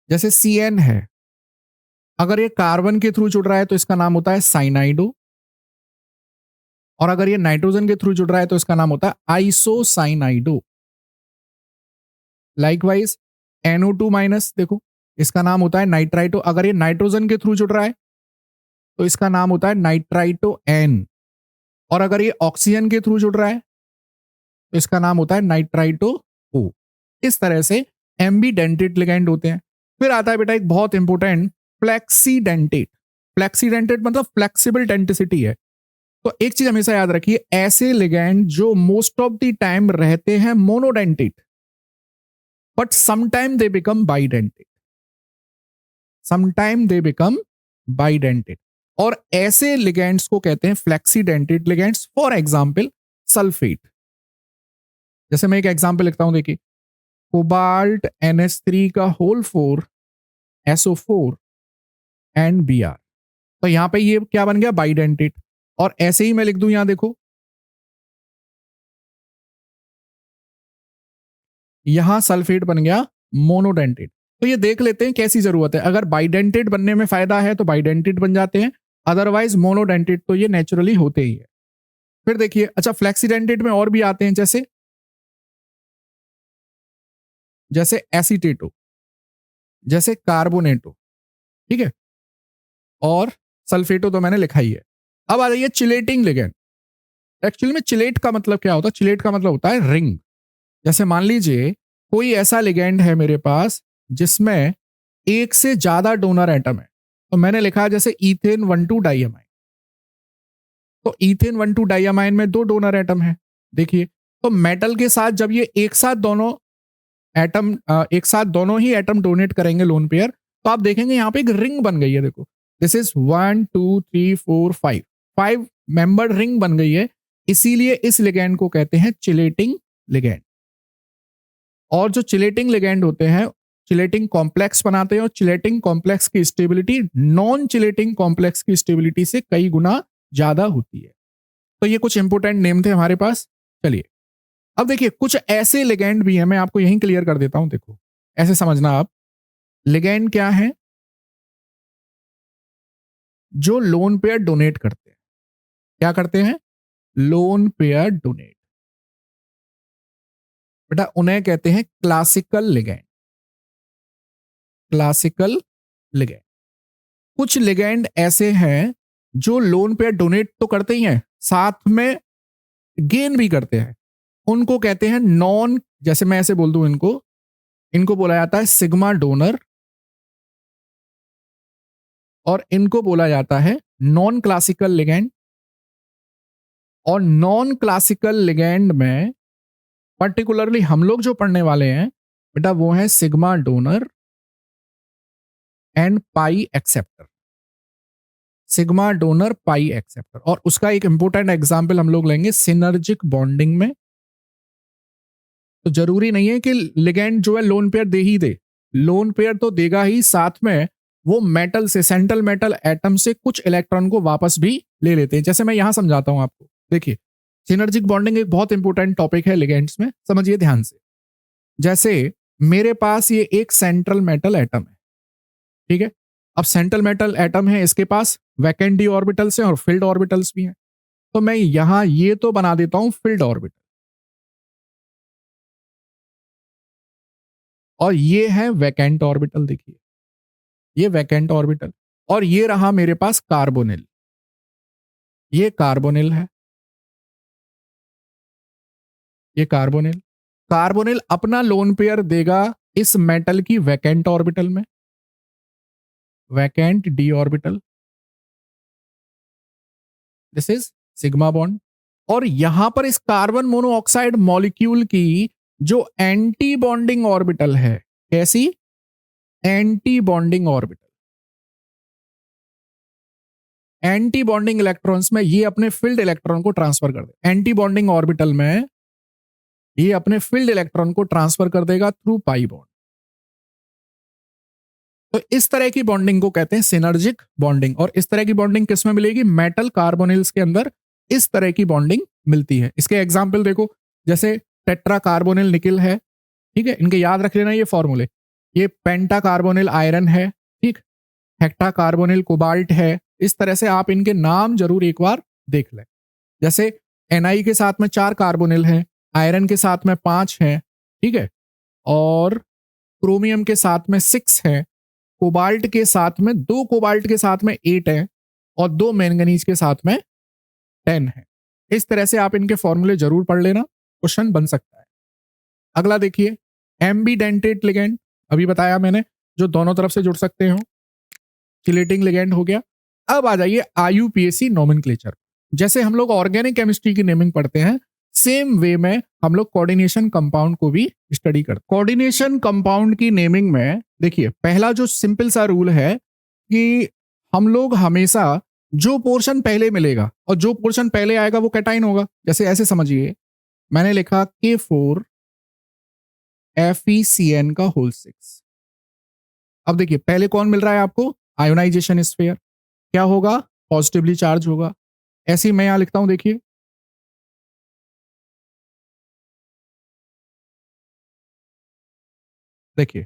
जैसे CN है, अगर ये कार्बन के थ्रू जुड़ रहा है तो इसका नाम होता है साइनाइडो, और अगर ये नाइट्रोजन के थ्रू जुड़ रहा है तो इसका नाम होता है आइसोसाइनाइडो। लाइकवाइज NO2 माइनस, देखो, इसका नाम होता है नाइट्राइटो। अगर ये नाइट्रोजन के थ्रू जुड़ रहा है तो इसका नाम होता है नाइट्राइटो एन, और अगर ये ऑक्सीजन के थ्रू जुड़ रहा है तो इसका नाम होता है नाइट्राइटो ओ। इस तरह से एम्बीडेंटेड लिगेंड होते हैं। फिर आता है बेटा एक बहुत इंपॉर्टेंट फ्लेक्सीडेंटेड। फ्लेक्सीडेंटेड मतलब फ्लेक्सिबल डेंटिसिटी है। तो एक चीज हमेशा याद रखिए, ऐसे लिगेंड जो मोस्ट ऑफ द टाइम रहते हैं monodentate, but sometime they become bidentate, sometime they become bidentate. और ऐसे लिगेंड्स को कहते हैं फ्लेक्सीडेंटेड लिगेंड्स। For example sulphate. जैसे मैं एक एग्जांपल लिखता हूं, देखिए, कोबाल्ट NH3 का होल 4 SO4 एंड Br। तो यहां पे ये क्या बन गया, बाइडेंटेड। और ऐसे ही मैं लिख दूं, यहां देखो, यहां सल्फेट बन गया मोनोडेंटेड। तो ये देख लेते हैं कैसी जरूरत है। अगर बाइडेंटेड बनने में फायदा है तो बाइडेंटेड बन जाते हैं, अदरवाइज मोनोडेंटेड तो ये नेचुरली होते ही है। फिर देखिए, अच्छा, फ्लेक्सीडेंटेड में और भी आते हैं, जैसे एसीटेटो, जैसे कार्बोनेटो, ठीक है, और सल्फेटो तो मैंने लिखा ही है। अब आ जाइए चिलेटिंग लिगेंड। एक्चुअली में चिलेट का मतलब क्या होता है, चिलेट का मतलब होता है रिंग। जैसे मान लीजिए कोई ऐसा लिगेंड है मेरे पास जिसमें एक से ज्यादा डोनर एटम है, तो मैंने लिखा जैसे इथेन 1,2 डाइअमाइन। तो इथेन 1,2 डाइअमाइन में दो डोनर एटम है। देखिए, तो मेटल के साथ जब ये एक साथ दोनों ही एटम डोनेट करेंगे लोन पेयर, तो आप देखेंगे यहां पे एक रिंग बन गई है। देखो, दिस इज 1 2 3 4 5, 5 मेंबर्ड रिंग बन गई है। इसीलिए इस लिगेंड को कहते हैं चिलेटिंग लिगेंड। और जो चिलेटिंग लिगेंड होते हैं, चिलेटिंग कॉम्प्लेक्स बनाते हैं, और चिलेटिंग कॉम्प्लेक्स की स्टेबिलिटी नॉन चिलेटिंग कॉम्प्लेक्स की स्टेबिलिटी से कई गुना ज्यादा होती है। तो ये कुछ इंपोर्टेंट नेम थे हमारे पास। चलिए, अब देखिए, कुछ ऐसे लिगेंड भी हैं, मैं आपको यहीं क्लियर कर देता हूं। देखो, ऐसे समझना आप, लिगेंड क्या है, जो लोन पेयर डोनेट करते हैं। क्या करते हैं, लोन पेयर डोनेट। बेटा उन्हें कहते हैं क्लासिकल लिगेंड। Classical ligand. कुछ लिगेंड ऐसे हैं जो लोन पेयर डोनेट तो करते ही हैं, साथ में गेन भी करते हैं। उनको कहते हैं नॉन, जैसे मैं ऐसे बोल दूं इनको, इनको बोला जाता है सिग्मा डोनर और इनको बोला जाता है नॉन क्लासिकल लिगैंड। और नॉन क्लासिकल लिगैंड में पर्टिकुलरली हम लोग जो पढ़ने वाले हैं बेटा वो है sigma donor and pi acceptor. Sigma donor pi acceptor, और उसका एक इंपॉर्टेंट एग्जांपल हम लोग लेंगे सिनर्जिक बॉन्डिंग में। तो जरूरी नहीं है कि लिगैंड जो है लोन पेयर दे ही दे, लोन पेयर तो देगा ही, साथ में वो मेटल से, सेंट्रल मेटल एटम से कुछ इलेक्ट्रॉन को वापस भी ले लेते हैं। जैसे मैं यहां समझाता हूं आपको, देखिए सिनर्जिक बॉन्डिंग एक बहुत इंपॉर्टेंट टॉपिक है लिगैंड्स में, समझिए ध्यान से। जैसे मेरे पास ये एक सेंट्रल मेटल एटम है, ठीक है। अब सेंट्रल मेटल एटम है, इसके पास वैकेंट डी ऑर्बिटल्स हैं और फिल्ड ऑर्बिटल्स भी हैं। तो मैं यहां ये तो बना देता हूं फिल्ड ऑर्बिटल, और ये है वैकेंट ऑर्बिटल। देखिए ये वैकेंट ऑर्बिटल, और ये रहा मेरे पास कार्बोनिल, ये कार्बोनिल है, ये कार्बोनिल। कार्बोनिल अपना लोन पेयर देगा इस मेटल की वैकेंट ऑर्बिटल में, vacant D orbital, this is sigma bond. और यहां पर इस कार्बन मोनोऑक्साइड मॉलिक्यूल की जो एंटी बॉन्डिंग ऑर्बिटल है, कैसी? Anti bonding orbital. Anti bonding electrons में ये अपने फील्ड इलेक्ट्रॉन को ट्रांसफर कर दे, एंटी बॉन्डिंग ऑर्बिटल में ये अपने फील्ड इलेक्ट्रॉन को ट्रांसफर कर देगा थ्रू पाई बॉन्ड। तो इस तरह की बॉन्डिंग को कहते हैं सिनर्जिक बॉन्डिंग। और इस तरह की बॉन्डिंग किसमें मिलेगी? मेटल कार्बोनिल्स के अंदर इस तरह की बॉन्डिंग मिलती है। इसके एग्जाम्पल देखो, जैसे टेट्रा कार्बोनिल निकिल है, ठीक है, इनके याद रख लेना ये फॉर्मूले। ये पेंटा कार्बोनिल आयरन है, ठीक, हेक्टा कार्बोनिल कोबाल्ट है। इस तरह से आप इनके नाम जरूर एक बार देख लें। जैसे एनआई के साथ में 4 कार्बोनिल हैं, आयरन के साथ में 5 हैं, ठीक है, और क्रोमियम के साथ में 6 हैं, कोबाल्ट के साथ में 2 कोबाल्ट के साथ में 8 है, और 2 मैंगनीज के साथ में 10 है। इस तरह से आप इनके फॉर्मूले जरूर पढ़ लेना, क्वेश्चन बन सकता है। अगला देखिए एम्बीडेंटेट लिगैंड, अभी बताया मैंने, जो दोनों तरफ से जुड़ सकते हो, चिलेटिंग लिगैंड हो गया। अब आ जाइए आईयूपीएसी नोमेनक्लेचर। जैसे हम लोग ऑर्गेनिक केमिस्ट्री की नेमिंग पढ़ते हैं, सेम वे में हम लोग कोऑर्डिनेशन कंपाउंड को भी स्टडी करते हैं। कोऑर्डिनेशन कंपाउंड की नेमिंग में देखिए पहला जो सिंपल सा रूल है कि हम लोग हमेशा जो पोर्शन पहले मिलेगा और जो पोर्शन पहले आएगा वो कैटाइन होगा। जैसे ऐसे समझिए, मैंने लिखा K4FeCN का होल 6। अब देखिए पहले कौन मिल रहा है आपको? आयोनाइजेशन स्फीयर, क्या होगा? पॉजिटिवली चार्ज होगा। ऐसे ही मैं यहां लिखता हूं, देखिए देखिए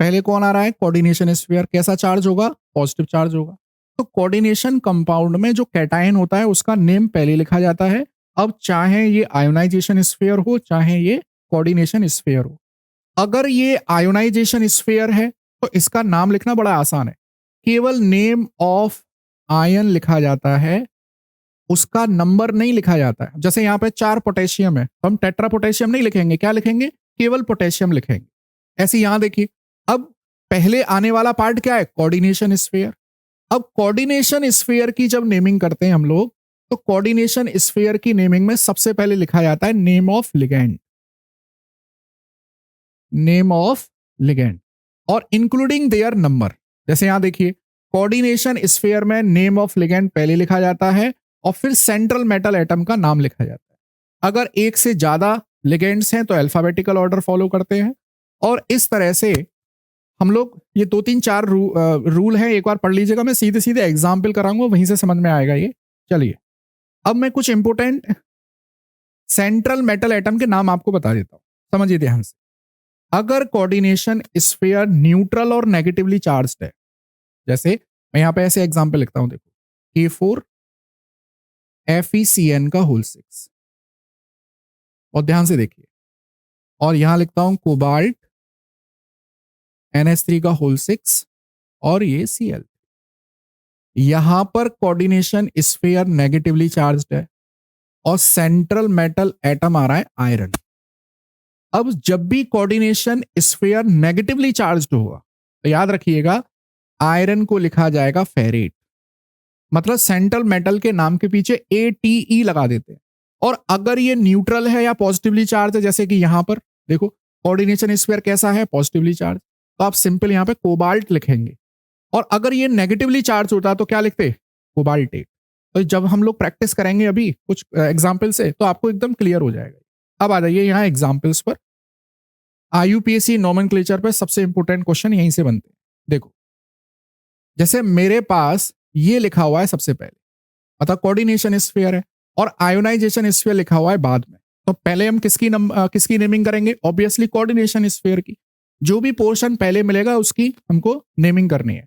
पहले कौन आ रहा है? कोऑर्डिनेशन स्फीयर, कैसा चार्ज होगा? पॉजिटिव चार्ज होगा। तो कोऑर्डिनेशन कंपाउंड में जो कैटायन होता है उसका नेम पहले लिखा जाता है। अब चाहे ये आयोनाइजेशन स्फीयर हो चाहे ये कोऑर्डिनेशन स्फीयर हो, अगर ये आयोनाइजेशन स्फीयर है तो इसका नाम लिखना बड़ा आसान है, केवल नेम ऑफ आयन लिखा जाता है, उसका नंबर नहीं लिखा जाता है। जैसे यहाँ पे 4 पोटेशियम है तो हम टेट्रा पोटेशियम नहीं लिखेंगे, क्या लिखेंगे? केवल पोटेशियम लिखेंगे। ऐसे यहां देखिए, अब पहले आने वाला पार्ट क्या है? Coordination sphere. अब कोऑर्डिनेशन स्फीयर की जब नेमिंग करते हैं हम लोग, तो कोऑर्डिनेशन स्फीयर की नेमिंग में सबसे पहले लिखा जाता है name of ligand, name of ligand और इंक्लूडिंग देयर नंबर। जैसे यहां देखिए कोऑर्डिनेशन स्फीयर में नेम ऑफ लिगैंड पहले लिखा जाता है और फिर सेंट्रल मेटल एटम का नाम लिखा जाता है। अगर एक से ज्यादा लिगेंड्स हैं तो अल्फाबेटिकल ऑर्डर फॉलो करते हैं। और इस तरह से हम लोग ये 2 3 4 रूल हैं, एक बार पढ़ लीजिएगा, मैं सीधे सीधे एग्जाम्पल कराऊंगा, वहीं से समझ में आएगा ये। चलिए अब मैं कुछ इंपोर्टेंट सेंट्रल मेटल एटम के नाम आपको बता देता हूं, समझिए ध्यान से। अगर कोऑर्डिनेशन स्फीयर न्यूट्रल और नेगेटिवली चार्ज्ड है, जैसे मैं यहां पे ऐसे एग्जाम्पल लिखता हूं, देखो K4FeCN का होल 6, और ध्यान से देखिए, और यहां लिखता हूं कोबाल्ट NH3 का होल 6 और ये Cl। यहां पर कोऑर्डिनेशन स्फीयर नेगेटिवली चार्ज्ड है, और सेंट्रल मेटल एटम आ रहा है आयरन। अब जब भी कोऑर्डिनेशन स्फीयर नेगेटिवली चार्ज्ड होगा तो याद रखिएगा आयरन को लिखा जाएगा फेरेट, मतलब सेंट्रल मेटल के नाम के पीछे ATE लगा देते हैं। और अगर ये न्यूट्रल है या पॉजिटिवली चार्ज है, जैसे कि यहां पर देखो कोऑर्डिनेशन स्फीयर कैसा है, पॉजिटिवली चार्ज, तो आप सिंपल यहां पे कोबाल्ट लिखेंगे। और अगर ये नेगेटिवली चार्ज होता तो क्या लिखते, कोबाल्टेट। तो जब हम लोग प्रैक्टिस करेंगे अभी कुछ एग्जाम्पल से तो आपको एकदम क्लियर हो जाएगा। अब आ जाइए यहाँ एग्जाम्पल्स पर। IUPAC नोमेनक्लेचर पर सबसे इंपॉर्टेंट क्वेश्चन यहीं से बनते हैं। देखो जैसे मेरे पास ये लिखा हुआ है सबसे पहले, मतलब कोऑर्डिनेशन स्फीयर है, और आयोनाइजेशन स्फीयर लिखा हुआ है बाद में। तो पहले हम किसकी नेमिंग करेंगे, ऑब्वियसली कोऑर्डिनेशन स्फीयर की। जो भी पोर्शन पहले मिलेगा उसकी हमको नेमिंग करनी है।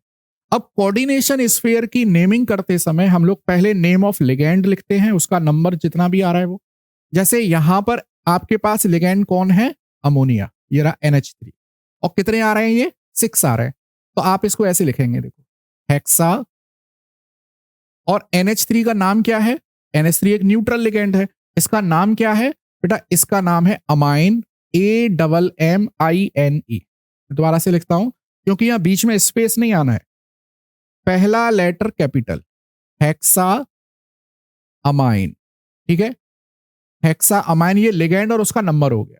अब कोऑर्डिनेशन स्फीयर की नेमिंग करते समय हम लोग पहले नेम ऑफ लिगेंड लिखते हैं, उसका नंबर जितना भी आ रहा है वो। जैसे यहां पर आपके पास लिगेंड कौन है, अमोनिया, ये रहा NH3, और कितने आ रहे हैं, ये 6 आ रहे हैं। तो आप इसको ऐसे लिखेंगे, देखो हेक्सा, और NH3 का नाम क्या है, NH3 एक न्यूट्रल लिगेंड है, इसका नाम क्या है बेटा, इसका नाम है अमाइन, AMMINE। दोबारा से लिखता हूं क्योंकि यहां बीच में स्पेस नहीं आना है, पहला लेटर कैपिटल, हेक्सा अमाइन, ठीक है, हेक्सा अमाइन ये लिगेंड और उसका नंबर हो गया।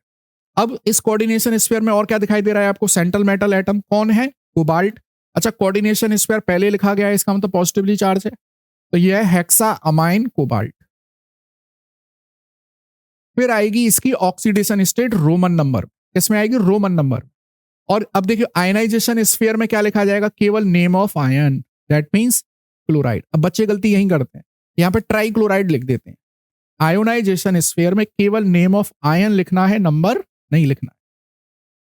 अब इस कोऑर्डिनेशन स्फीयर में और क्या दिखाई दे रहा है आपको, सेंट्रल मेटल एटम कौन है, कोबाल्ट। अच्छा कोऑर्डिनेशन स्फीयर पहले लिखा गया है, इसका मतलब पॉजिटिवली चार्ज है, तो यह है हेक्सा अमाइन कोबाल्ट। फिर आएगी इसकी ऑक्सीडेशन स्टेट रोमन नंबर, इसमें आएगी रोमन नंबर। और अब देखिए आयनाइजेशन स्फीयर में क्या लिखा जाएगा, केवल name of ion, that means chloride. अब बच्चे गलती यही करते हैं, यहां पे ट्राई क्लोराइड लिख देते हैं। आयोनाइजेशन स्फीयर में केवल नेम ऑफ आयन लिखना है, नंबर नहीं लिखना है।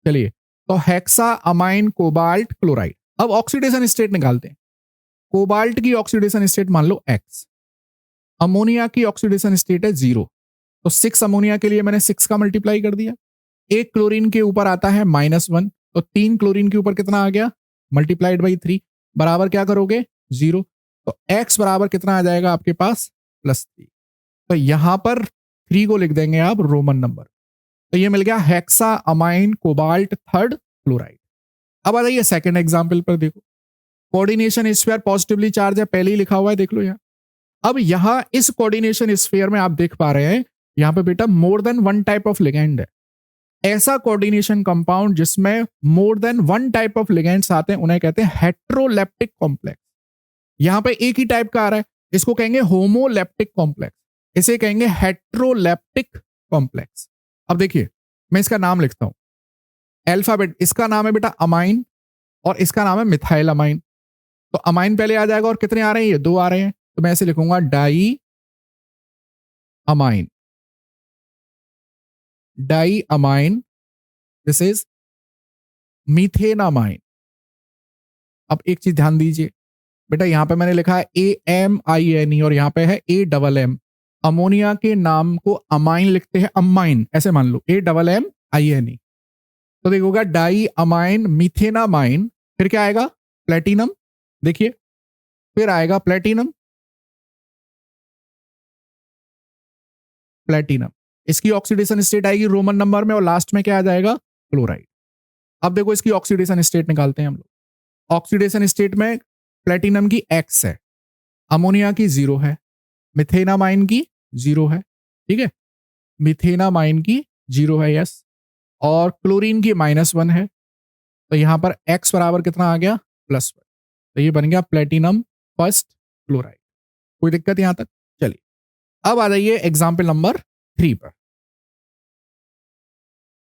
चलिए, तो हेक्सा अमाइन कोबाल्ट क्लोराइड। अब ऑक्सीडेशन स्टेट निकालते हैं। कोबाल्ट की ऑक्सीडेशन स्टेट मान लो X, अमोनिया की ऑक्सीडेशन स्टेट है 0, तो 6 अमोनिया के लिए मैंने 6 का मल्टीप्लाई कर दिया। एक क्लोरीन के ऊपर आता है -1, तो 3 क्लोरीन के ऊपर कितना आ गया, मल्टीप्लाइड बाई 3, बराबर क्या करोगे 0, तो X बराबर कितना आ जाएगा आपके पास +3। तो यहां पर 3 को लिख देंगे आप रोमन नंबर। तो ये मिल गया hexa amine cobalt third chloride. अब आ जाइए सेकंड एग्जांपल पर, देखो कोऑर्डिनेशन स्फीयर पॉजिटिवली चार्ज है, पहले ही लिखा हुआ है, देख लो यहाँ। अब यहां इस कोऑर्डिनेशन स्फीयर में आप देख पा रहे हैं यहां पे बेटा more than one type of ligand है। ऐसा कोऑर्डिनेशन कंपाउंड जिसमें more than one type of ligands आते हैं उन्हें कहते हैं हेट्रोलेप्टिक कॉम्प्लेक्स। यहां पे एक ही टाइप का आ रहा है, इसको कहेंगे होमोलेप्टिक कॉम्प्लेक्स, इसे कहेंगे हेट्रोलेप्टिक कॉम्प्लेक्स। अब देखिए मैं इसका नाम लिखता हूं, अल्फाबेट, इसका नाम है बेटा अमाइन और इसका नाम है मिथाइल अमाइन। तो अमाइन पहले आ जाएगा और कितने आ रहे हैं, ये 2 आ रहे हैं, तो मैं ऐसे लिखूंगा diamine, diamine, this is methanamine. अब एक चीज ध्यान दीजिए बेटा, यहां पे मैंने लिखा है AMINE और यहां पे है AMM। अमोनिया के नाम को अमाइन लिखते हैं, अमाइन ऐसे मान लो, AMMINE। तो देखोगा डाई अमाइन मीथेनामाइन, फिर क्या आएगा प्लेटिनम, देखिए फिर आएगा प्लेटिनम, प्लेटिनम, इसकी ऑक्सीडेशन स्टेट आएगी रोमन नंबर में और लास्ट में क्या आ जाएगा क्लोराइड। अब देखो इसकी ऑक्सीडेशन स्टेट निकालते हैं हम लोग। ऑक्सीडेशन स्टेट में प्लेटिनम की X है, अमोनिया की 0 है, मिथेनामाइन की 0 है, ठीक है, मिथेनामाइन की 0 है, यस, और क्लोरीन की -1 है। तो यहां पर X बराबर कितना आ गया +1, तो ये बन गया प्लेटिनम फर्स्ट क्लोराइड। कोई दिक्कत यहां तक, चलिए अब आ जाइए एग्जाम्पल नंबर 3 पर।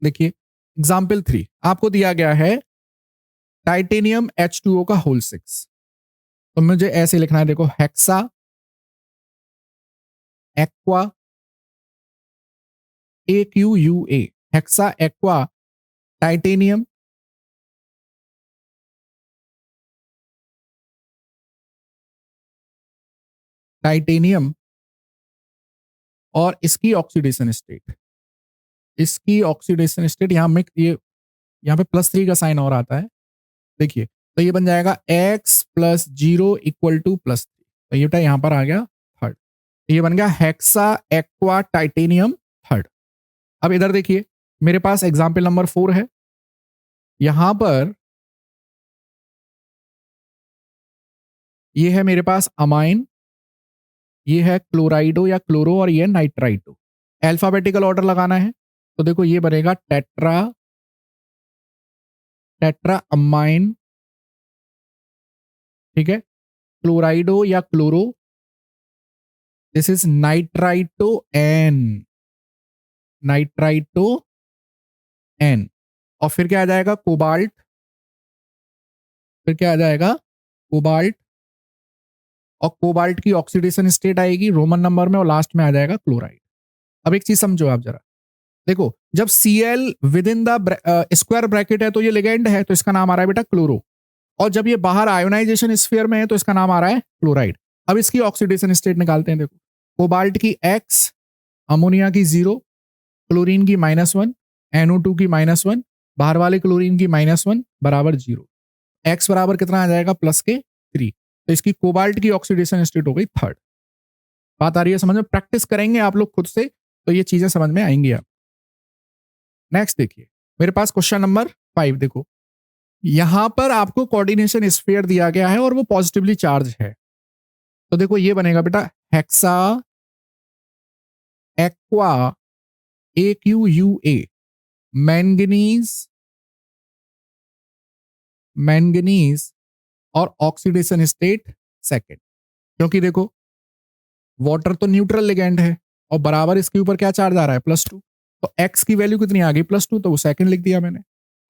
देखिए एग्जाम्पल 3 आपको दिया गया है टाइटेनियम H2O का होल 6, तो मुझे ऐसे लिखना है, देखो hexa aqua AQUA, hexa aqua titanium titanium और इसकी ऑक्सीडेशन स्टेट, इसकी ऑक्सीडेशन स्टेट यहां में ये यहां पे +3 का साइन और आता है, देखिए तो ये बन जाएगा X + 0 = +3, तो ये बेटा यहां पर आ गया थर्ड। ये बन गया हेक्सा एक्वा टाइटेनियम थर्ड। अब इधर देखिए, मेरे पास एग्जाम्पल नंबर 4 है। यहां पर ये है मेरे पास अमाइन, ये है क्लोराइडो या क्लोरो, और ये है नाइट्राइटो। अल्फाबेटिकल ऑर्डर लगाना है तो देखो ये बनेगा टेट्रा, टेट्रा अमाइन, ठीक है, क्लोराइडो या chloro, this is nitrito N, nitrito N. और फिर क्या आ जाएगा, कोबाल्ट, फिर क्या आ जाएगा, कोबाल्ट, और कोबाल्ट की ऑक्सीडेशन स्टेट आएगी रोमन नंबर में, और लास्ट में आ जाएगा क्लोराइड। अब एक चीज समझो आप जरा, देखो जब Cl with in the square bracket है तो ये लिगेंड है, तो इसका नाम आ रहा है बेटा क्लोरो, और जब ये बाहर आयोनाइजेशन स्फीयर में है तो इसका नाम आ रहा है क्लोराइड। अब इसकी ऑक्सीडेशन स्टेट निकालते हैं। देखो कोबाल्ट की X, अमोनिया की 0, क्लोरीन की -1, NO2 की -1, बाहर वाले क्लोरीन की -1 बराबर 0। X बराबर कितना आ जाएगा, +3। तो इसकी कोबाल्ट की ऑक्सीडेशन स्टेट हो गई थर्ड। बात आ रही है समझ में? प्रैक्टिस करेंगे आप लोग खुद से तो ये चीजें समझ में आएंगी आप। नेक्स्ट देखिए, मेरे पास क्वेश्चन नंबर 5 देखो, यहां पर आपको कोऑर्डिनेशन स्फीयर दिया गया है और वो पॉजिटिवली चार्ज है। तो देखो ये बनेगा बेटा hexa aqua AQUA, manganese, manganese, और ऑक्सीडेशन स्टेट सेकंड। क्योंकि देखो वाटर तो न्यूट्रल लिगेंड है और बराबर इसके ऊपर क्या चार्ज आ रहा है, +2, तो एक्स की वैल्यू कितनी आ गई, +2, तो वो सेकंड लिख दिया मैंने।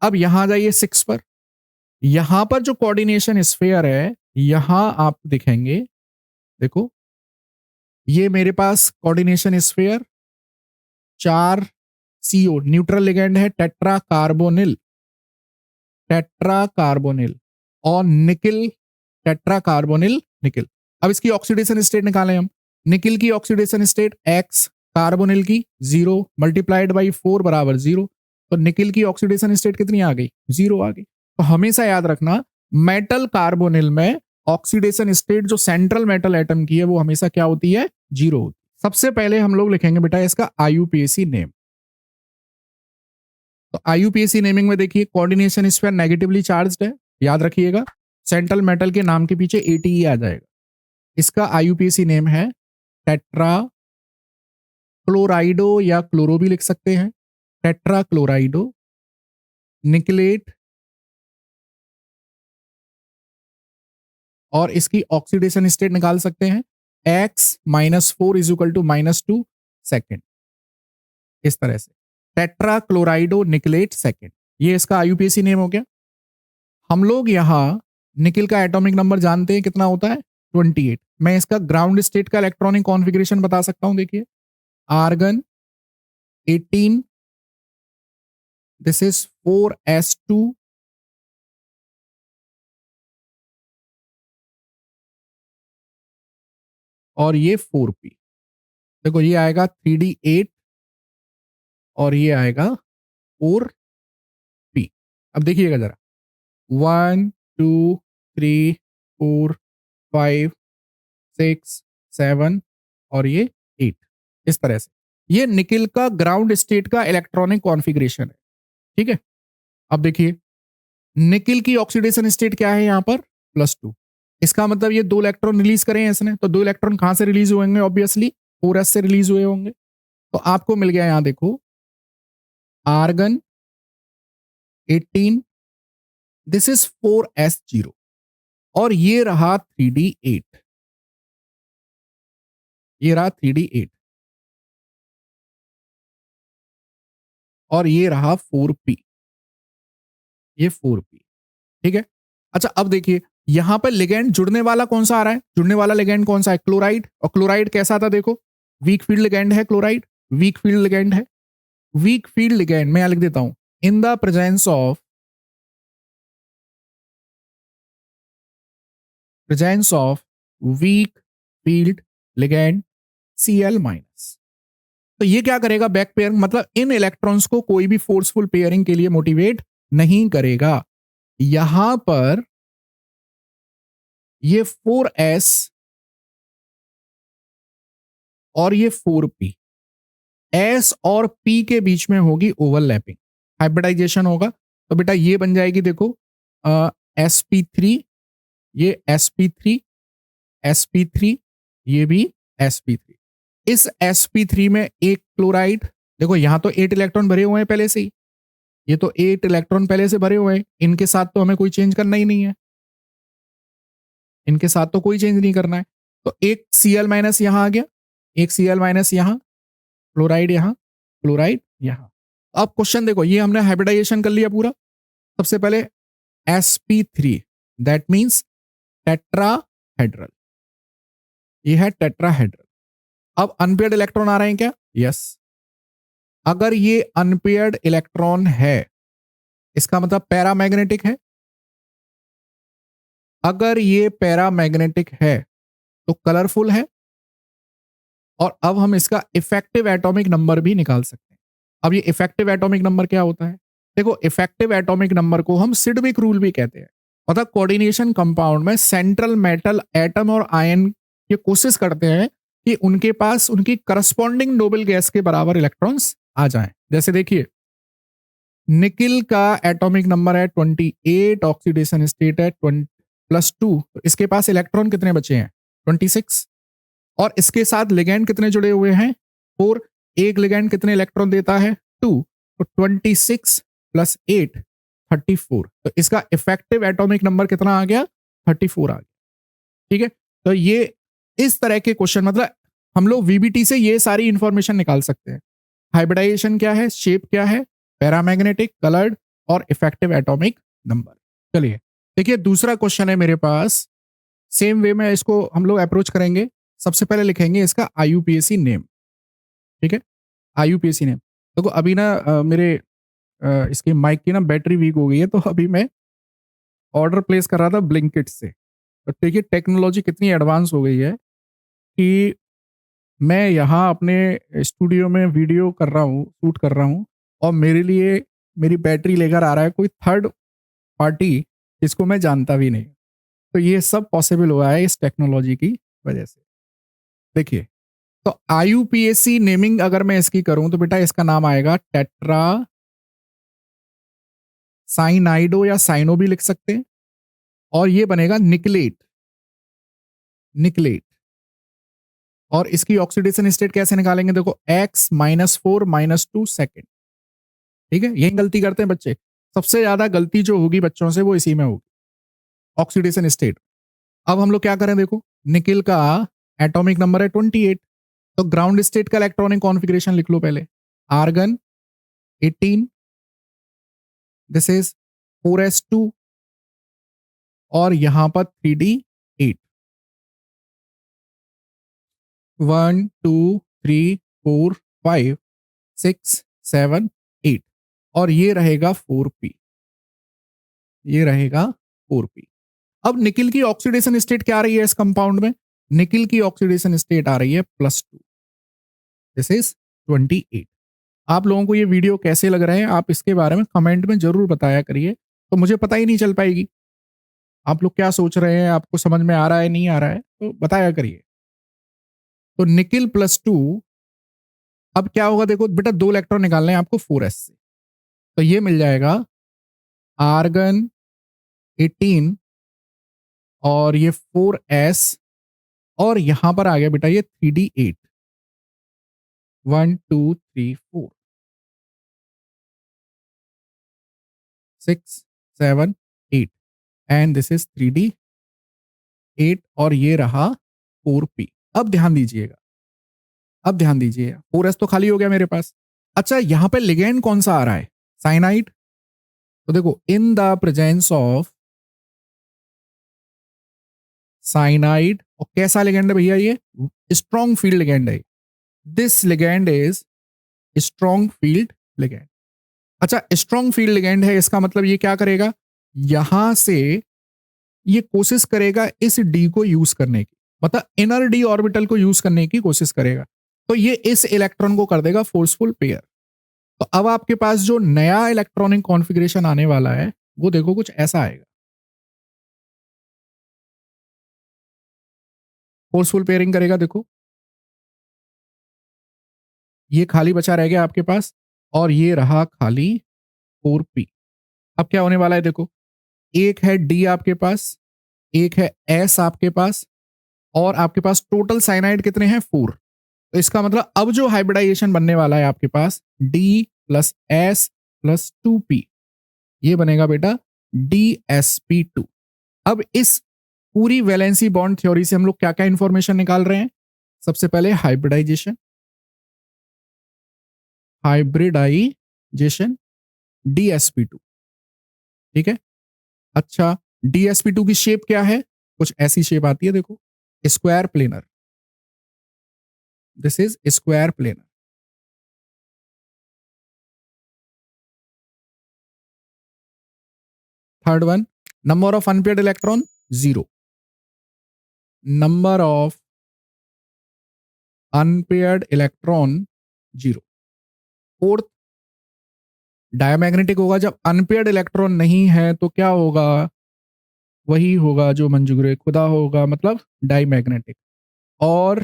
अब यहां जाइए 6 पर, यहां पर जो कोऑर्डिनेशन स्फीयर है यहां आप दिखेंगे, देखो ये मेरे पास coordination sphere 4 CO neutral ligand है, टेट्रा कार्बोनिल, टेट्रा कार्बोनिल, और निकिल, टेट्रा कार्बोनिल निकिल। अब इसकी ऑक्सीडेशन स्टेट निकालें हम। निकिल की ऑक्सीडेशन स्टेट X, कार्बोनिल की 0 मल्टीप्लाइड बाई 4 बराबर 0, तो निकिल की ऑक्सीडेशन स्टेट कितनी आ गई, 0 आ गई। तो हमेशा याद रखना मेटल कार्बोनिल में ऑक्सीडेशन स्टेट जो सेंट्रल मेटल एटम की है वो हमेशा क्या होती है, 0 होती है। सबसे पहले हम लोग लिखेंगे बेटा इसका IUPAC नेम। तो IUPAC नेमिंग में देखिए कोऑर्डिनेशन स्फीयर नेगेटिवली चार्ज्ड है, याद रखिएगा सेंट्रल मेटल के नाम के पीछे ATE आ जाएगा। इसका IUPAC नेम है टेट्रा क्लोराइडो, या क्लोरो भी लिख सकते हैं, टेट्रा क्लोराइडो निकलेट, और इसकी ऑक्सीडेशन स्टेट निकाल सकते हैं X -4 -2 सेकेंड, इस तरह से टेट्रा क्लोराइडो निकलेट सेकेंड, ये इसका IUPAC नेम हो गया। हम लोग यहाँ निकिल का एटॉमिक नंबर जानते हैं कितना होता है, 28। मैं इसका ग्राउंड स्टेट का इलेक्ट्रॉनिक कॉन्फ़िगरेशन बता सकता हूं, देखिए आर्गन 18, दिस इज 4s2, और ये 4p। देखो ये आएगा 3d8 और ये आएगा 4p। अब देखिएगा जरा 1 2 3 4 5 6 7 और ये 8, इस तरह से ये निकिल का ग्राउंड स्टेट का इलेक्ट्रॉनिक कॉन्फ़िगरेशन है। ठीक है, अब देखिए निकिल की ऑक्सीडेशन स्टेट क्या है यहां पर, +2। इसका मतलब ये 2 इलेक्ट्रॉन रिलीज करें इसने, तो 2 इलेक्ट्रॉन कहां से रिलीज हुए होंगे, ऑब्वियसली 4s से रिलीज हुए होंगे। तो आपको मिल गया यहां देखो आर्गन 18, दिस इज 4s0, और ये रहा 3d8, ये रहा 3d8, और ये रहा 4p, ये 4p। ठीक है, अच्छा अब देखिए यहां पर लिगेंड जुड़ने वाला कौन सा आ रहा है, जुड़ने वाला लिगेंड कौन सा है, क्लोराइड। और क्लोराइड कैसा था, देखो वीक फील्ड लिगेंड है क्लोराइड, वीक फील्ड लिगेंड है। वीक फील्ड लिगेंड मैं यहां लिख देता हूं, in the presence of weak field ligand Cl-। तो ये क्या करेगा, बैक पेयर, मतलब इन इलेक्ट्रॉन्स को कोई भी फोर्सफुल पेयरिंग के लिए मोटिवेट नहीं करेगा। यहां पर ये 4s और ये 4p, S और P के बीच में होगी ओवरलैपिंग, हाइब्रिडाइजेशन होगा। तो बेटा ये बन जाएगी देखो sp3, ये sp3, sp3, ये भी sp3। इस sp3 में एक क्लोराइड, देखो यहां तो 8 इलेक्ट्रॉन भरे हुए हैं पहले से ही, ये तो 8 इलेक्ट्रॉन पहले से भरे हुए हैं, इनके साथ तो हमें कोई चेंज करना ही नहीं है, इनके साथ तो कोई चेंज नहीं करना है। तो एक Cl माइनस यहां आ गया, एक Cl माइनस यहां, क्लोराइड यहां, क्लोराइड यहां। अब क्वेश्चन देखो, ये हमने हाइब्रिडाइजेशन कर लिया पूरा। सबसे पहले sp3, दैट मींस टेट्राहेड्रल, ये है टेट्राहेड्रल। अब अनपेयर्ड इलेक्ट्रॉन आ रहे हैं क्या? यस। अगर ये अनपेयर्ड इलेक्ट्रॉन है, इसका मतलब पैरामैग्नेटिक है। अगर ये पैरामैग्नेटिक है तो कलरफुल है, और अब हम इसका इफेक्टिव एटॉमिक नंबर भी निकाल सकते हैं। अब ये इफेक्टिव एटॉमिक नंबर क्या होता है? देखो, इफेक्टिव एटॉमिक नंबर को हम सिडविक रूल भी कहते हैं। मतलब कोऑर्डिनेशन कंपाउंड में सेंट्रल मेटल एटम और आयन ये कोशिश करते हैं कि उनके पास उनकी करस्पॉन्डिंग नोबल गैस के बराबर इलेक्ट्रॉन्स आ जाएं। जैसे देखिए, निकिल का एटॉमिक नंबर है 28, ऑक्सीडेशन स्टेट है +2, तो इसके पास इलेक्ट्रॉन कितने बचे हैं? 26। और इसके साथ लिगैंड कितने जुड़े हुए हैं? 4। एक लिगैंड कितने इलेक्ट्रॉन देता है? 2। तो 26 + 8 34। तो इसका इफेक्टिव एटॉमिक नंबर कितना आ गया? 34 आ गया। ठीक है, तो ये इस तरह के क्वेश्चन, मतलब हम लोग वीबीटी से ये सारी इंफॉर्मेशन निकाल सकते हैं। हाइब्रिडाइजेशन क्या है, शेप क्या है, पैरामैग्नेटिक, कलर्ड और इफेक्टिव एटॉमिक नंबर। चलिए देखिए, दूसरा क्वेश्चन है मेरे पास। सेम वे में इसको हम लोग अप्रोच करेंगे। सबसे पहले लिखेंगे इसका आईयूपीएसी नेम। ठीक है, आईयूपीएसी नेम। देखो अभी ना मेरे इसकी माइक की ना बैटरी वीक हो गई है, तो अभी मैं ऑर्डर प्लेस कर रहा था ब्लिंकिट से। तो देखिए टेक्नोलॉजी कितनी एडवांस हो गई है कि मैं यहाँ अपने स्टूडियो में वीडियो कर रहा हूँ, शूट कर रहा हूँ, और मेरे लिए मेरी बैटरी लेकर आ रहा है कोई थर्ड पार्टी जिसको मैं जानता भी नहीं। तो ये सब पॉसिबल हुआ है इस टेक्नोलॉजी की वजह से। देखिए, तो आईयूपीएसी नेमिंग अगर मैं इसकी करूं तो बेटा इसका नाम आएगा टेट्रा साइनाइडो, या साइनो भी लिख सकते हैं, और ये बनेगा निकलेट, निकलेट। और इसकी ऑक्सीडेशन स्टेट कैसे निकालेंगे? देखो x -4 -2 सेकेंड। ठीक है, यही गलती करते हैं बच्चे। सबसे ज्यादा गलती जो होगी बच्चों से वो इसी में होगी, ऑक्सीडेशन स्टेट। अब हम लोग क्या करें, देखो निकिल का एटॉमिक नंबर है 28, तो ग्राउंड स्टेट का इलेक्ट्रॉनिक कॉन्फ़िगरेशन लिख लो पहले। आर्गन 18, दिस इज 4s2, और यहां पर 3d8। 1 2 3 4 5 6 7 8, और ये रहेगा 4p, ये रहेगा 4p। अब निकिल की ऑक्सीडेशन स्टेट क्या आ रही है इस कंपाउंड में? निकिल की ऑक्सीडेशन स्टेट आ रही है +2, दिस इज 28। आप लोगों को ये वीडियो कैसे लग रहे हैं, आप इसके बारे में कमेंट में जरूर बताया करिए, तो मुझे पता ही नहीं चल पाएगी आप लोग क्या सोच रहे हैं, आपको समझ में आ रहा है नहीं आ रहा है, तो बताया करिए। तो निकिल +2, अब क्या होगा देखो बेटा, 2 इलेक्ट्रॉन निकालने हैं आपको 4s से, तो ये मिल जाएगा आर्गन 18, और ये 4s, और यहां पर आ गया बेटा ये 3d8। 1 2 3 4 6 7 8, and this is 3d8, और ये रहा 4p। अब ध्यान दीजिएगा, अब ध्यान दीजिए, 4s तो खाली हो गया मेरे पास। अच्छा, यहां पे लिगेंड कौन सा आ रहा है? साइनाइड। तो देखो, इन द प्रेजेंस ऑफ साइनाइड, और कैसा लिगेंड है भैया? ये स्ट्रॉन्ग फील्ड लिगेंड है। This ligand is strong field ligand. अच्छा, स्ट्रॉन्ग फील्ड लिगेंड है, इसका मतलब ये क्या करेगा, यहां से ये कोशिश करेगा इस डी को यूज करने की, मतलब इनर डी ऑर्बिटल को यूज करने की कोशिश करेगा, तो ये इस इलेक्ट्रॉन को कर देगा फोर्सफुल पेयर। तो अब आपके पास जो नया इलेक्ट्रॉनिक कॉन्फ़िगरेशन आने वाला है वो देखो कुछ ऐसा आएगा। फोर्सफुल पेयरिंग करेगा, देखो ये खाली बचा रह गया आपके पास, और ये रहा खाली 4p। अब क्या होने वाला है देखो, एक है डी आपके पास, एक है एस आपके पास, और आपके पास टोटल साइनाइड कितने हैं 4। तो इसका मतलब अब जो हाइब्रिडाइजेशन बनने वाला है आपके पास D plus S plus 2p, ये बनेगा बेटा DsP2। अब इस पूरी वैलेंसी बॉन्ड थ्योरी से हम लोग क्या क्या इंफॉर्मेशन निकाल रहे हैं? सबसे पहले हाइब्रिडाइजेशन, हाइब्रिडाइजेशन DsP2, ठीक है। अच्छा, DsP2 की शेप क्या है? कुछ ऐसी शेप आती है देखो, square planar, this is square planar. Third one, number of unpaired electron 0, number of unpaired electron 0। Fourth, diamagnetic होगा। जब अनपेयर्ड इलेक्ट्रॉन नहीं है तो क्या होगा? वही होगा जो मंजूरे खुदा होगा, मतलब डायमैग्नेटिक। और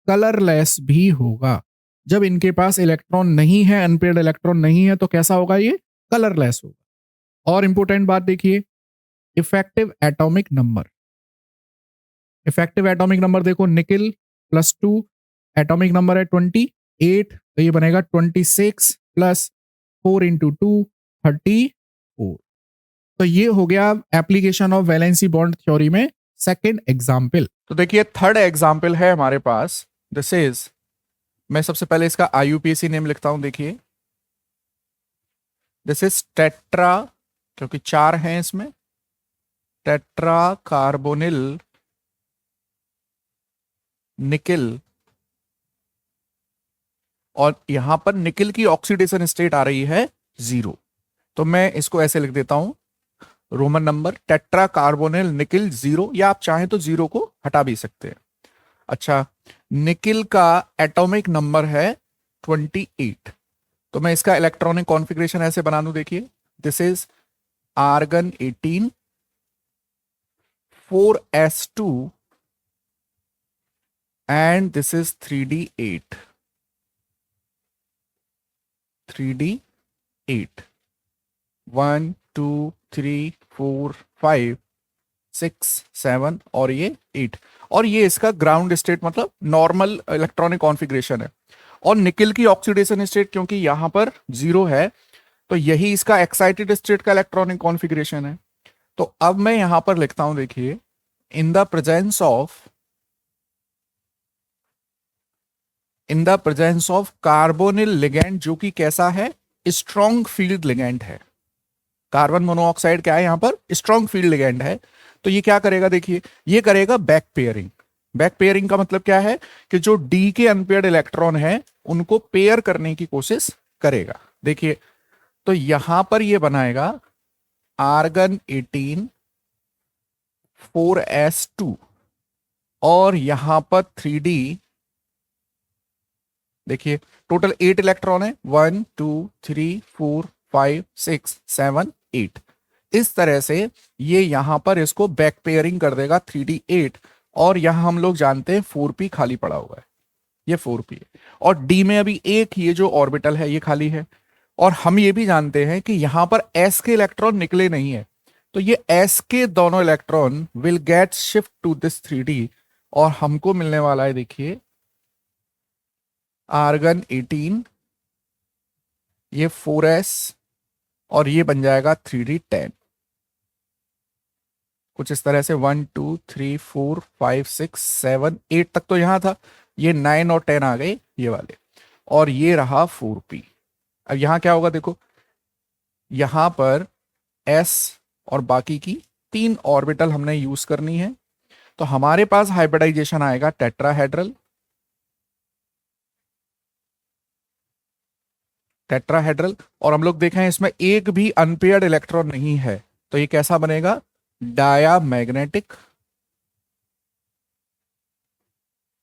कलरलेस भी होगा। जब इनके पास इलेक्ट्रॉन नहीं है, अनपेयर्ड इलेक्ट्रॉन नहीं है, तो कैसा होगा? ये कलरलेस होगा। और इंपॉर्टेंट बात देखिए, effective atomic number. Effective atomic number देखो, निकिल +2 एटॉमिक नंबर है 28, तो ये बनेगा 26 प्लस 4 इंटू 2 34। तो ये हो गया application of valency bond theory में सेकंड एग्जाम्पल। तो देखिए थर्ड एग्जाम्पल है हमारे पास, दिस इज, मैं सबसे पहले इसका IUPAC नेम लिखता हूं। देखिए दिस इज टेट्रा, क्योंकि 4 हैं इसमें, टेट्रा कार्बोनिल निकिल, और यहां पर निकिल की ऑक्सीडेशन स्टेट आ रही है 0। तो मैं इसको ऐसे लिख देता हूं, Roman number tetra carbonyl nickel 0, या आप चाहें तो 0 को हटा भी सकते हैं। अच्छा, निकिल का एटॉमिक नंबर है 28, तो मैं इसका इलेक्ट्रॉनिक कॉन्फ़िगरेशन ऐसे बना दूं। देखिए this is argon 18 4s2 and this is 3d8 1 2 3 4 5 6 7 और ये 8, और ये इसका ग्राउंड स्टेट मतलब नॉर्मल इलेक्ट्रॉनिक कॉन्फ़िगरेशन है। और निकिल की ऑक्सीडेशन स्टेट क्योंकि यहां पर 0 है, तो यही इसका एक्साइटेड स्टेट का इलेक्ट्रॉनिक कॉन्फ़िगरेशन है। तो अब मैं यहां पर लिखता हूं, देखिए इन the presence of carbonyl ligand, जो कि कैसा है? स्ट्रॉन्ग फील्ड लिगेंड है। कार्बन मोनोऑक्साइड क्या है? यहां पर स्ट्रॉन्ग फील्ड लिगेंड है। तो ये क्या करेगा? देखिए ये करेगा बैक पेयरिंग। बैक पेयरिंग का मतलब क्या है? कि जो डी के अनपेयर्ड इलेक्ट्रॉन है उनको पेयर करने की कोशिश करेगा। देखिए तो यहां पर ये बनाएगा आर्गन 18 4s2, और यहां पर 3d, देखिए टोटल 8 इलेक्ट्रॉन है, 1 2 3 4 5 6 7 8। इस तरह से ये यहां पर इसको बैक पेयरिंग कर देगा 3d8, और यहां हम लोग जानते हैं 4p खाली पड़ा हुआ है, ये 4p है। और d में अभी एक ये जो ऑर्बिटल है ये खाली है, और हम ये भी जानते हैं कि यहां पर s के इलेक्ट्रॉन निकले नहीं है, तो ये s के दोनों electron will get shift to this 3d, और हमको मिलने वाला है देखिए आर्गन 18, ये 4s, और ये बन जाएगा 3d10। कुछ इस तरह से 1 2 3 4 5 6 7 8 तक तो यहां था, ये 9 और 10 आ गए ये वाले, और ये रहा 4p। अब यहां क्या होगा? देखो यहां पर s और बाकी की 3 ऑर्बिटल हमने यूज करनी है, तो हमारे पास हाइब्रिडाइजेशन आएगा टेट्राहेड्रल, और हम लोग देखें इसमें एक भी अनपेयर्ड इलेक्ट्रॉन नहीं है, तो ये कैसा बनेगा? डायामैग्नेटिक,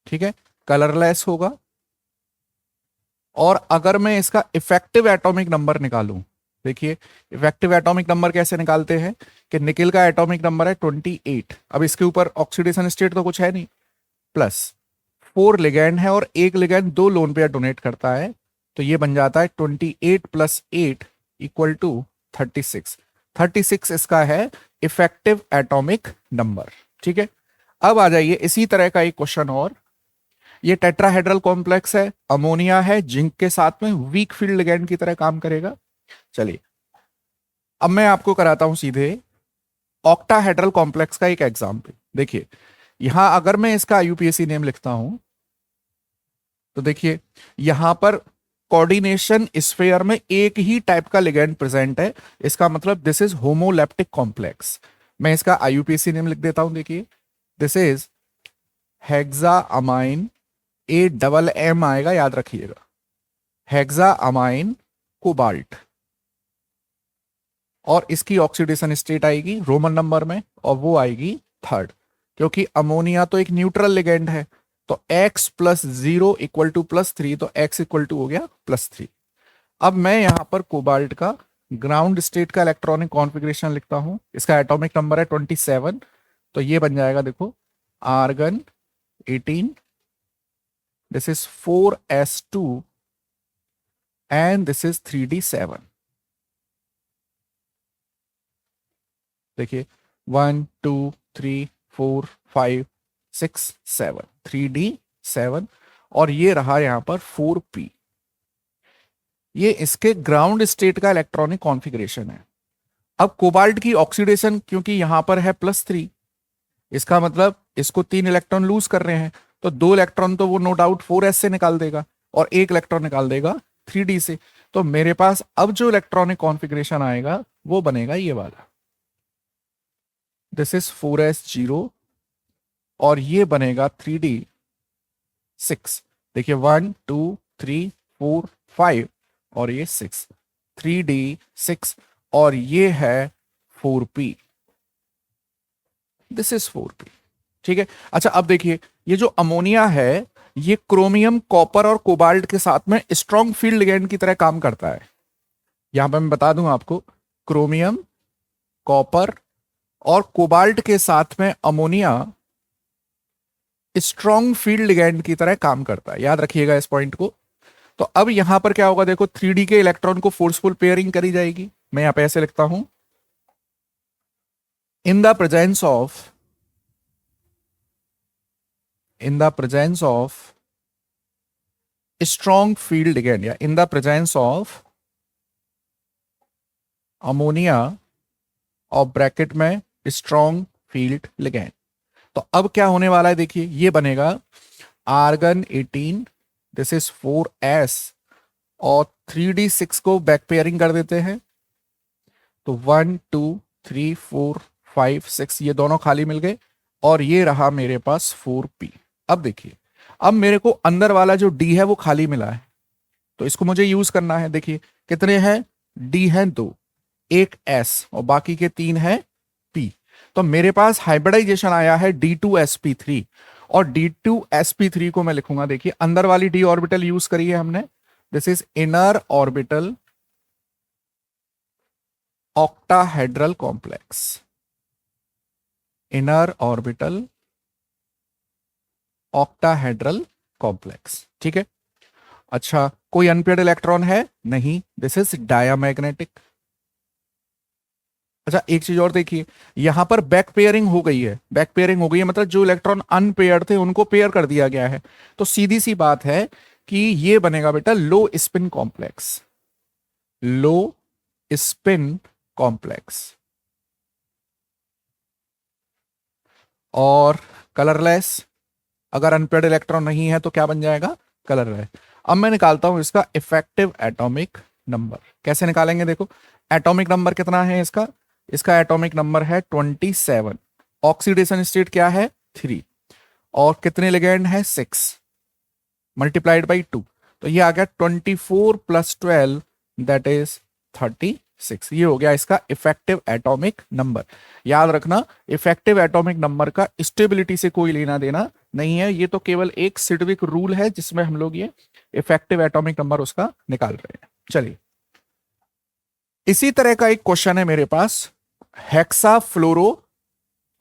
ठीक है, कलरलेस होगा। और अगर मैं इसका इफेक्टिव एटॉमिक नंबर निकालूं, देखिए इफेक्टिव एटॉमिक नंबर कैसे निकालते हैं कि निकिल का एटॉमिक नंबर है 28, अब इसके ऊपर ऑक्सीडेशन स्टेट तो कुछ है नहीं, प्लस 4 लिगैंड है, और एक लिगैंड 2 लोन पेयर डोनेट करता है, तो ये बन जाता है 28 + 8 = 36। 36 इसका है इफेक्टिव एटॉमिक नंबर। ठीक है, अब आ जाइए इसी तरह का एक क्वेश्चन और। ये टेट्राहेड्रल कॉम्प्लेक्स है, अमोनिया है, जिंक के साथ में वीक फील्ड लिगैंड की तरह काम करेगा। चलिए अब मैं आपको कराता हूं सीधे ऑक्टाहेड्रल कॉम्प्लेक्स का एक एग्जाम्पल। देखिए यहां अगर मैं इसका आईयूपीएसी नेम लिखता हूं तो देखिए यहां पर कोऑर्डिनेशन स्फेयर में एक ही टाइप का लिगैंड प्रेजेंट है, इसका मतलब दिस इज होमोलेप्टिक कॉम्प्लेक्स। मैं इसका आईयूपीएसी नेम लिख देता हूं। देखिए this is hexammine, A double M आएगा, याद रखिएगा, हेक्सा अमाइन कोबाल्ट। और इसकी ऑक्सीडेशन स्टेट आएगी रोमन नंबर में और वो आएगी 3rd, क्योंकि अमोनिया तो एक न्यूट्रल लिगैंड है। तो x + 0 = +3, तो x = हो गया +3। अब मैं यहां पर कोबाल्ट का ग्राउंड स्टेट का इलेक्ट्रॉनिक कॉन्फ़िगरेशन लिखता हूं। इसका एटॉमिक नंबर है 27, तो ये बन जाएगा देखो argon 18, this is 4s2 and this is 3d7। देखिए 1 2 3 4 5 6 7, 3d7, और ये रहा यहां पर 4p। ये इसके ग्राउंड स्टेट का इलेक्ट्रॉनिक कॉन्फ़िगरेशन है। अब कोबाल्ट की ऑक्सीडेशन क्योंकि यहां पर है +3, इसका मतलब इसको 3 इलेक्ट्रॉन लूज कर रहे हैं, तो 2 इलेक्ट्रॉन तो वो नो डाउट 4s से निकाल देगा और 1 इलेक्ट्रॉन निकाल देगा 3d से। तो मेरे पास अब जो इलेक्ट्रॉनिक कॉन्फ़िगरेशन आएगा वो बनेगा ये वाला, दिस इज 4s0 और ये बनेगा 3d6। देखिए 1 2 3 4 5 और ये 6, 3d6 और ये है 4p, दिस इज 4p। ठीक है, अच्छा अब देखिए ये जो अमोनिया है ये क्रोमियम, कॉपर और कोबाल्ट के साथ में स्ट्रॉन्ग फील्ड लिगैंड की तरह काम करता है। यहां पर मैं बता दूं आपको, क्रोमियम, कॉपर और कोबाल्ट के साथ में अमोनिया स्ट्रॉन्ग फील्ड लिगैंड की तरह काम करता है, याद रखिएगा इस पॉइंट को। तो अब यहां पर क्या होगा, देखो 3d के इलेक्ट्रॉन को फोर्सफुल पेयरिंग करी जाएगी। मैं यहां पे ऐसे लिखता हूं, in the presence of strong field ligand या in the presence of ammonia और ब्रैकेट में स्ट्रॉन्ग फील्ड लिगैंड। तो अब क्या होने वाला है, देखिए ये बनेगा आर्गन 18, दिस इज 4s और 3d6 को बैक पेयरिंग कर देते हैं, तो 1 2 3 4 5 6 ये दोनों खाली मिल गए और ये रहा मेरे पास 4p। अब देखिए अब मेरे को अंदर वाला जो d है वो खाली मिला है, तो इसको मुझे यूज करना है। देखिए कितने हैं, d है 2, एक s और बाकी के 3 है p। तो मेरे पास हाइब्रिडाइजेशन आया है d2sp3 और d2sp3 को मैं लिखूंगा, देखिए अंदर वाली d ऑर्बिटल यूज करी है हमने, this is inner orbital octahedral complex, inner orbital octahedral complex. ठीक है, अच्छा कोई अनपेयर्ड इलेक्ट्रॉन है नहीं, दिस इज डायामैग्नेटिक। अच्छा एक चीज और देखिए, यहां पर बैक पेयरिंग हो गई है, बैक पेयरिंग हो गई है मतलब जो इलेक्ट्रॉन अनपेयर्ड थे उनको पेयर कर दिया गया है। तो सीधी सी बात है कि ये बनेगा बेटा लो स्पिन कॉम्प्लेक्स, लो स्पिन कॉम्प्लेक्स और कलरलेस। अगर अनपेयर्ड इलेक्ट्रॉन नहीं है तो क्या बन जाएगा, कलरलेस। अब मैं निकालता हूं इसका इफेक्टिव एटॉमिक नंबर। कैसे निकालेंगे, देखो एटॉमिक नंबर कितना है इसका, इसका एटॉमिक नंबर है 27, ऑक्सीडेशन स्टेट क्या है 3 और कितने लिगैंड है 6 मल्टीप्लाइड बाई 2, तो ये आ गया 24 + 12 दैट इज 36। ये हो गया इसका इफेक्टिव एटॉमिक नंबर। याद रखना इफेक्टिव एटॉमिक नंबर का स्टेबिलिटी से कोई लेना देना नहीं है, ये तो केवल एक सिडविक रूल है जिसमें हम लोग ये इफेक्टिव एटॉमिक नंबर उसका निकाल रहे हैं। चलिए इसी तरह का एक क्वेश्चन है मेरे पास, हेक्सा फ्लोरो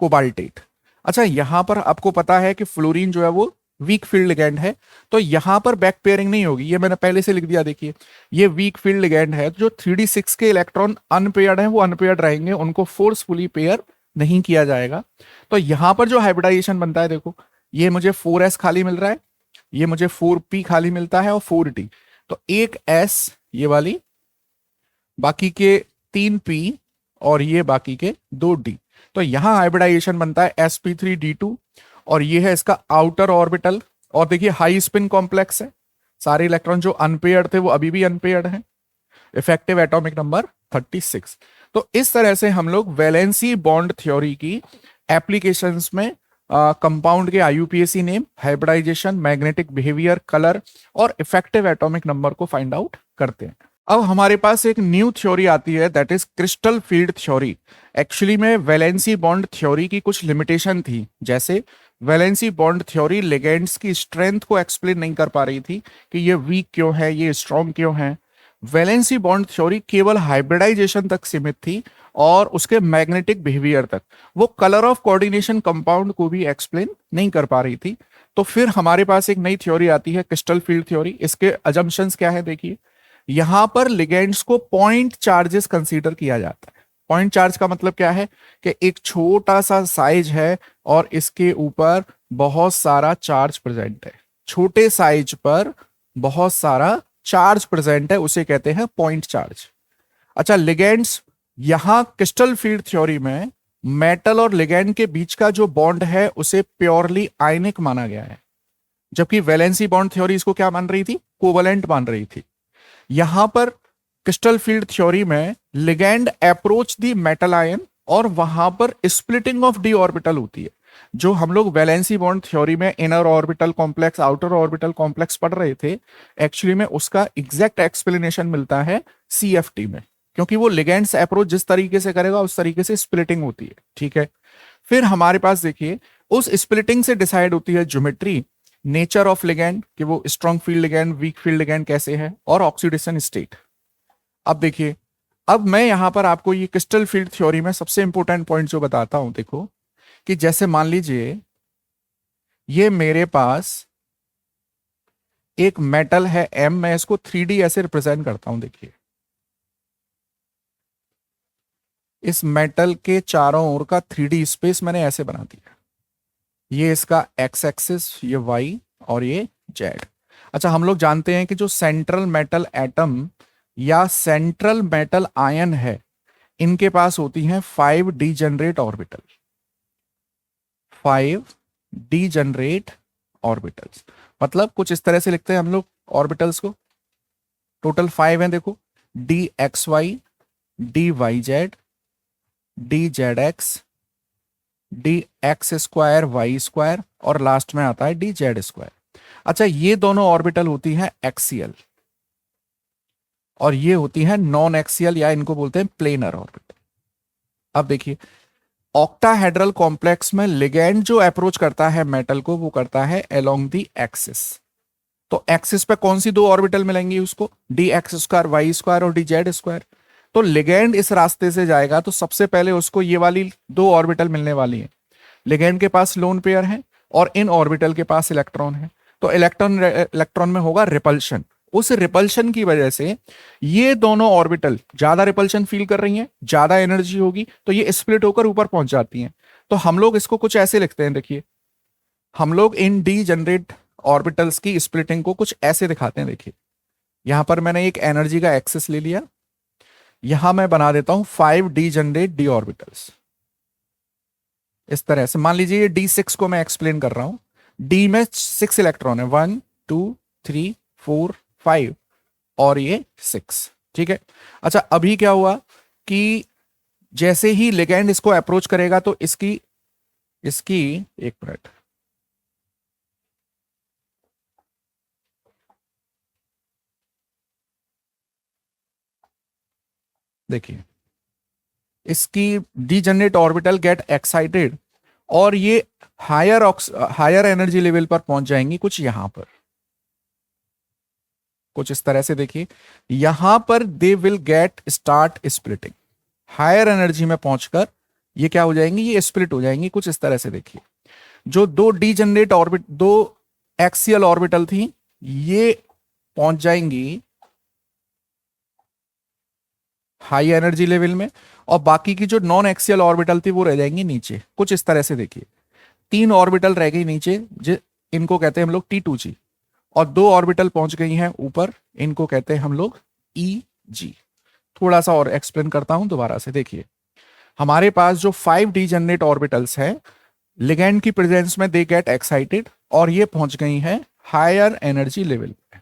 कोबाल्टेट। अच्छा यहां पर आपको पता है कि फ्लोरीन जो है वो वीक फील्ड लिगैंड है, तो यहां पर बैक पेयरिंग नहीं होगी, ये मैंने पहले से लिख दिया। देखिए ये वीक फील्ड लिगैंड है, जो 3d6 के इलेक्ट्रॉन अनपेयर्ड हैं वो अनपेयर्ड रहेंगे, उनको फोर्सफुली पेयर नहीं किया जाएगा। तो यहां पर जो हाइब्रिडाइजेशन बनता है, देखो ये मुझे 4s खाली मिल रहा है, ये मुझे 4p खाली मिलता है और 4d, तो एक s ये वाली, बाकी के 3p और ये बाकी के 2d। तो यहां हाइब्रिडाइजेशन बनता है sp3d2, और ये है इसका आउटर ऑर्बिटल। और देखिए हाई स्पिन कॉम्प्लेक्स है, सारे इलेक्ट्रॉन जो अनपेयर्ड थे वो अभी भी अनपेयर्ड हैं। Effective atomic number 36। तो इस तरह से हम लोग वैलेंसी बॉन्ड थ्योरी की एप्लीकेशंस में कंपाउंड के IUPAC name, hybridisation, magnetic behaviour, colour और इफेक्टिव एटॉमिक नंबर को फाइंड आउट करते हैं। अब हमारे पास एक न्यू थ्योरी आती है, that is crystal field theory. Actually में वैलेंसी बॉन्ड थ्योरी की कुछ लिमिटेशन थी, जैसे वैलेंसी बॉन्ड थ्योरी लिगेंड्स की स्ट्रेंथ को एक्सप्लेन नहीं कर पा रही थी कि ये वीक क्यों है, ये स्ट्रॉन्ग क्यों है। वैलेंसी बॉन्ड थ्योरी केवल हाइब्रिडाइजेशन तक सीमित थी और उसके मैग्नेटिक बिहेवियर तक, वो कलर ऑफ कोऑर्डिनेशन कंपाउंड को भी एक्सप्लेन नहीं कर पा रही थी। तो फिर हमारे पास एक नई थ्योरी आती है, क्रिस्टल फील्ड थ्योरी। इसके अजम्पशंस क्या है, देखिए यहां पर लिगेंड्स को पॉइंट चार्जेस कंसीडर किया जाता है। पॉइंट चार्ज का मतलब क्या है कि एक छोटा सा साइज है और इसके ऊपर बहुत सारा चार्ज प्रेजेंट है, छोटे साइज पर बहुत सारा चार्ज प्रेजेंट है, उसे कहते हैं पॉइंट चार्ज। अच्छा, लिगेंड्स, यहां क्रिस्टल फील्ड थ्योरी में मेटल और लिगेंड के बीच का जो बॉन्ड है उसे प्योरली आयनिक माना गया है, जबकि वैलेंसी बॉन्ड थ्योरी इसको क्या मान रही थी, कोवलेंट मान रही थी। यहां पर क्रिस्टल फील्ड थ्योरी में लिगेंड अप्रोच दी मेटल आयन और वहां पर स्प्लिटिंग ऑफ डी ऑर्बिटल होती है, जो हम लोग वैलेंसी बॉन्ड थ्योरी में inner orbital complex, outer orbital complex पढ़ रहे थे। एक्चुअली में उसका एग्जैक्ट एक्सप्लेनेशन मिलता है सीएफटी में, क्योंकि वो लिगेंड्स अप्रोच जिस तरीके से करेगा उस तरीके से स्प्लिटिंग होती है। ठीक है, फिर हमारे पास देखिए उस स्प्लिटिंग से डिसाइड होती है ज्योमेट्री, नेचर ऑफ लिगेंड कि वो strong field ligand, weak field ligand कैसे है, और ऑक्सीडेशन स्टेट। अब देखिए, अब मैं यहां पर आपको ये क्रिस्टल फील्ड थ्योरी में सबसे इंपॉर्टेंट पॉइंट जो बताता हूं, देखो कि जैसे मान लीजिए ये मेरे पास एक मेटल है एम, मैं इसको 3D ऐसे रिप्रेजेंट करता हूं। देखिए इस मेटल के चारों ओर का 3D स्पेस मैंने ऐसे बना दिया, ये इसका एक्स एक्सिस, ये वाई और ये जेड। अच्छा, हम लोग जानते हैं कि जो सेंट्रल मेटल एटम या सेंट्रल मेटल आयन है, इनके पास होती हैं 5 डीजनरेट ऑर्बिटल, 5 डीजनरेट ऑर्बिटल्स। मतलब कुछ इस तरह से लिखते हैं हम लोग ऑर्बिटल्स को, टोटल 5 हैं। देखो, D X Y, D Y Z, D Z X, D X square Y square, और लास्ट में आता है डी जेड स्क्वायर। अच्छा, ये दोनों ऑर्बिटल होती हैं एक्सियल और ये होती हैं नॉन एक्सियल, या इनको बोलते हैं प्लेनर ऑर्बिटल। अब देखिए ऑक्टाहेड्रल कॉम्प्लेक्स में लिगेंड जो अप्रोच करता है मेटल को, वो करता है अलोंग दी एक्सिस। तो एक्सिस पे कौन सी दो ऑर्बिटल मिलेंगी उसको, D X square Y square और डी जेड स्क्वायर। तो लिगेंड इस रास्ते से जाएगा तो सबसे पहले उसको ये वाली दो ऑर्बिटल मिलने वाली है। लिगेंड के पास लोन पेयर है और इन ऑर्बिटल के पास इलेक्ट्रॉन है, तो इलेक्ट्रॉन इलेक्ट्रॉन में होगा रिपल्शन। उस रिपल्शन की वजह से ये दोनों ऑर्बिटल ज्यादा रिपल्शन फील कर रही हैं, ज्यादा एनर्जी होगी, तो ये स्प्लिट होकर ऊपर पहुंच जाती हैं। तो हम लोग इसको कुछ ऐसे लिखते हैं, देखिए हम लोग इन डी जनरेट ऑर्बिटल्स की स्प्लिटिंग को कुछ ऐसे दिखाते हैं। देखिए यहां पर मैंने एक एनर्जी का एक्सेस ले लिया, यहां मैं बना देता हूं 5 डी जनरेट डी ऑर्बिटल्स इस तरह से। मान लीजिए ये D6 को मैं एक्सप्लेन कर रहा हूं, डी में 6 इलेक्ट्रॉन है, 1 2 3 4 5 और ये 6। ठीक है, अच्छा अभी क्या हुआ कि जैसे ही लिगेंड इसको अप्रोच करेगा तो इसकी इसकी एक मिनट, देखिए इसकी डीजनरेट ऑर्बिटल गेट एक्साइटेड और ये हायर एनर्जी लेवल पर पहुंच जाएंगी, कुछ यहां पर, कुछ इस तरह से। देखिए यहां पर they will get start splitting, higher energy में पहुंचकर ये क्या हो जाएंगी, ये स्प्लिट हो जाएंगी कुछ इस तरह से। देखिए जो दो डीजनरेट ऑर्बिट, दो एक्सियल ऑर्बिटल थी ये पहुंच जाएंगी हाई एनर्जी लेवल में, और बाकी की जो नॉन एक्सियल ऑर्बिटल थी वो रह जाएंगी नीचे। कुछ इस तरह से देखिए, 3 ऑर्बिटल रह गई नीचे, इनको कहते हैं हम लोग T2G, और 2 ऑर्बिटल पहुंच गई हैं ऊपर, इनको कहते हैं हम लोग EG। थोड़ा सा और एक्सप्लेन करता हूं दोबारा से। देखिए, हमारे पास जो 5 डीजेनरेट ऑर्बिटल्स हैं, लिगैंड की प्रेजेंस में दे गेट एक्साइटेड, और ये पहुंच गई हैं हायर एनर्जी लेवल पे।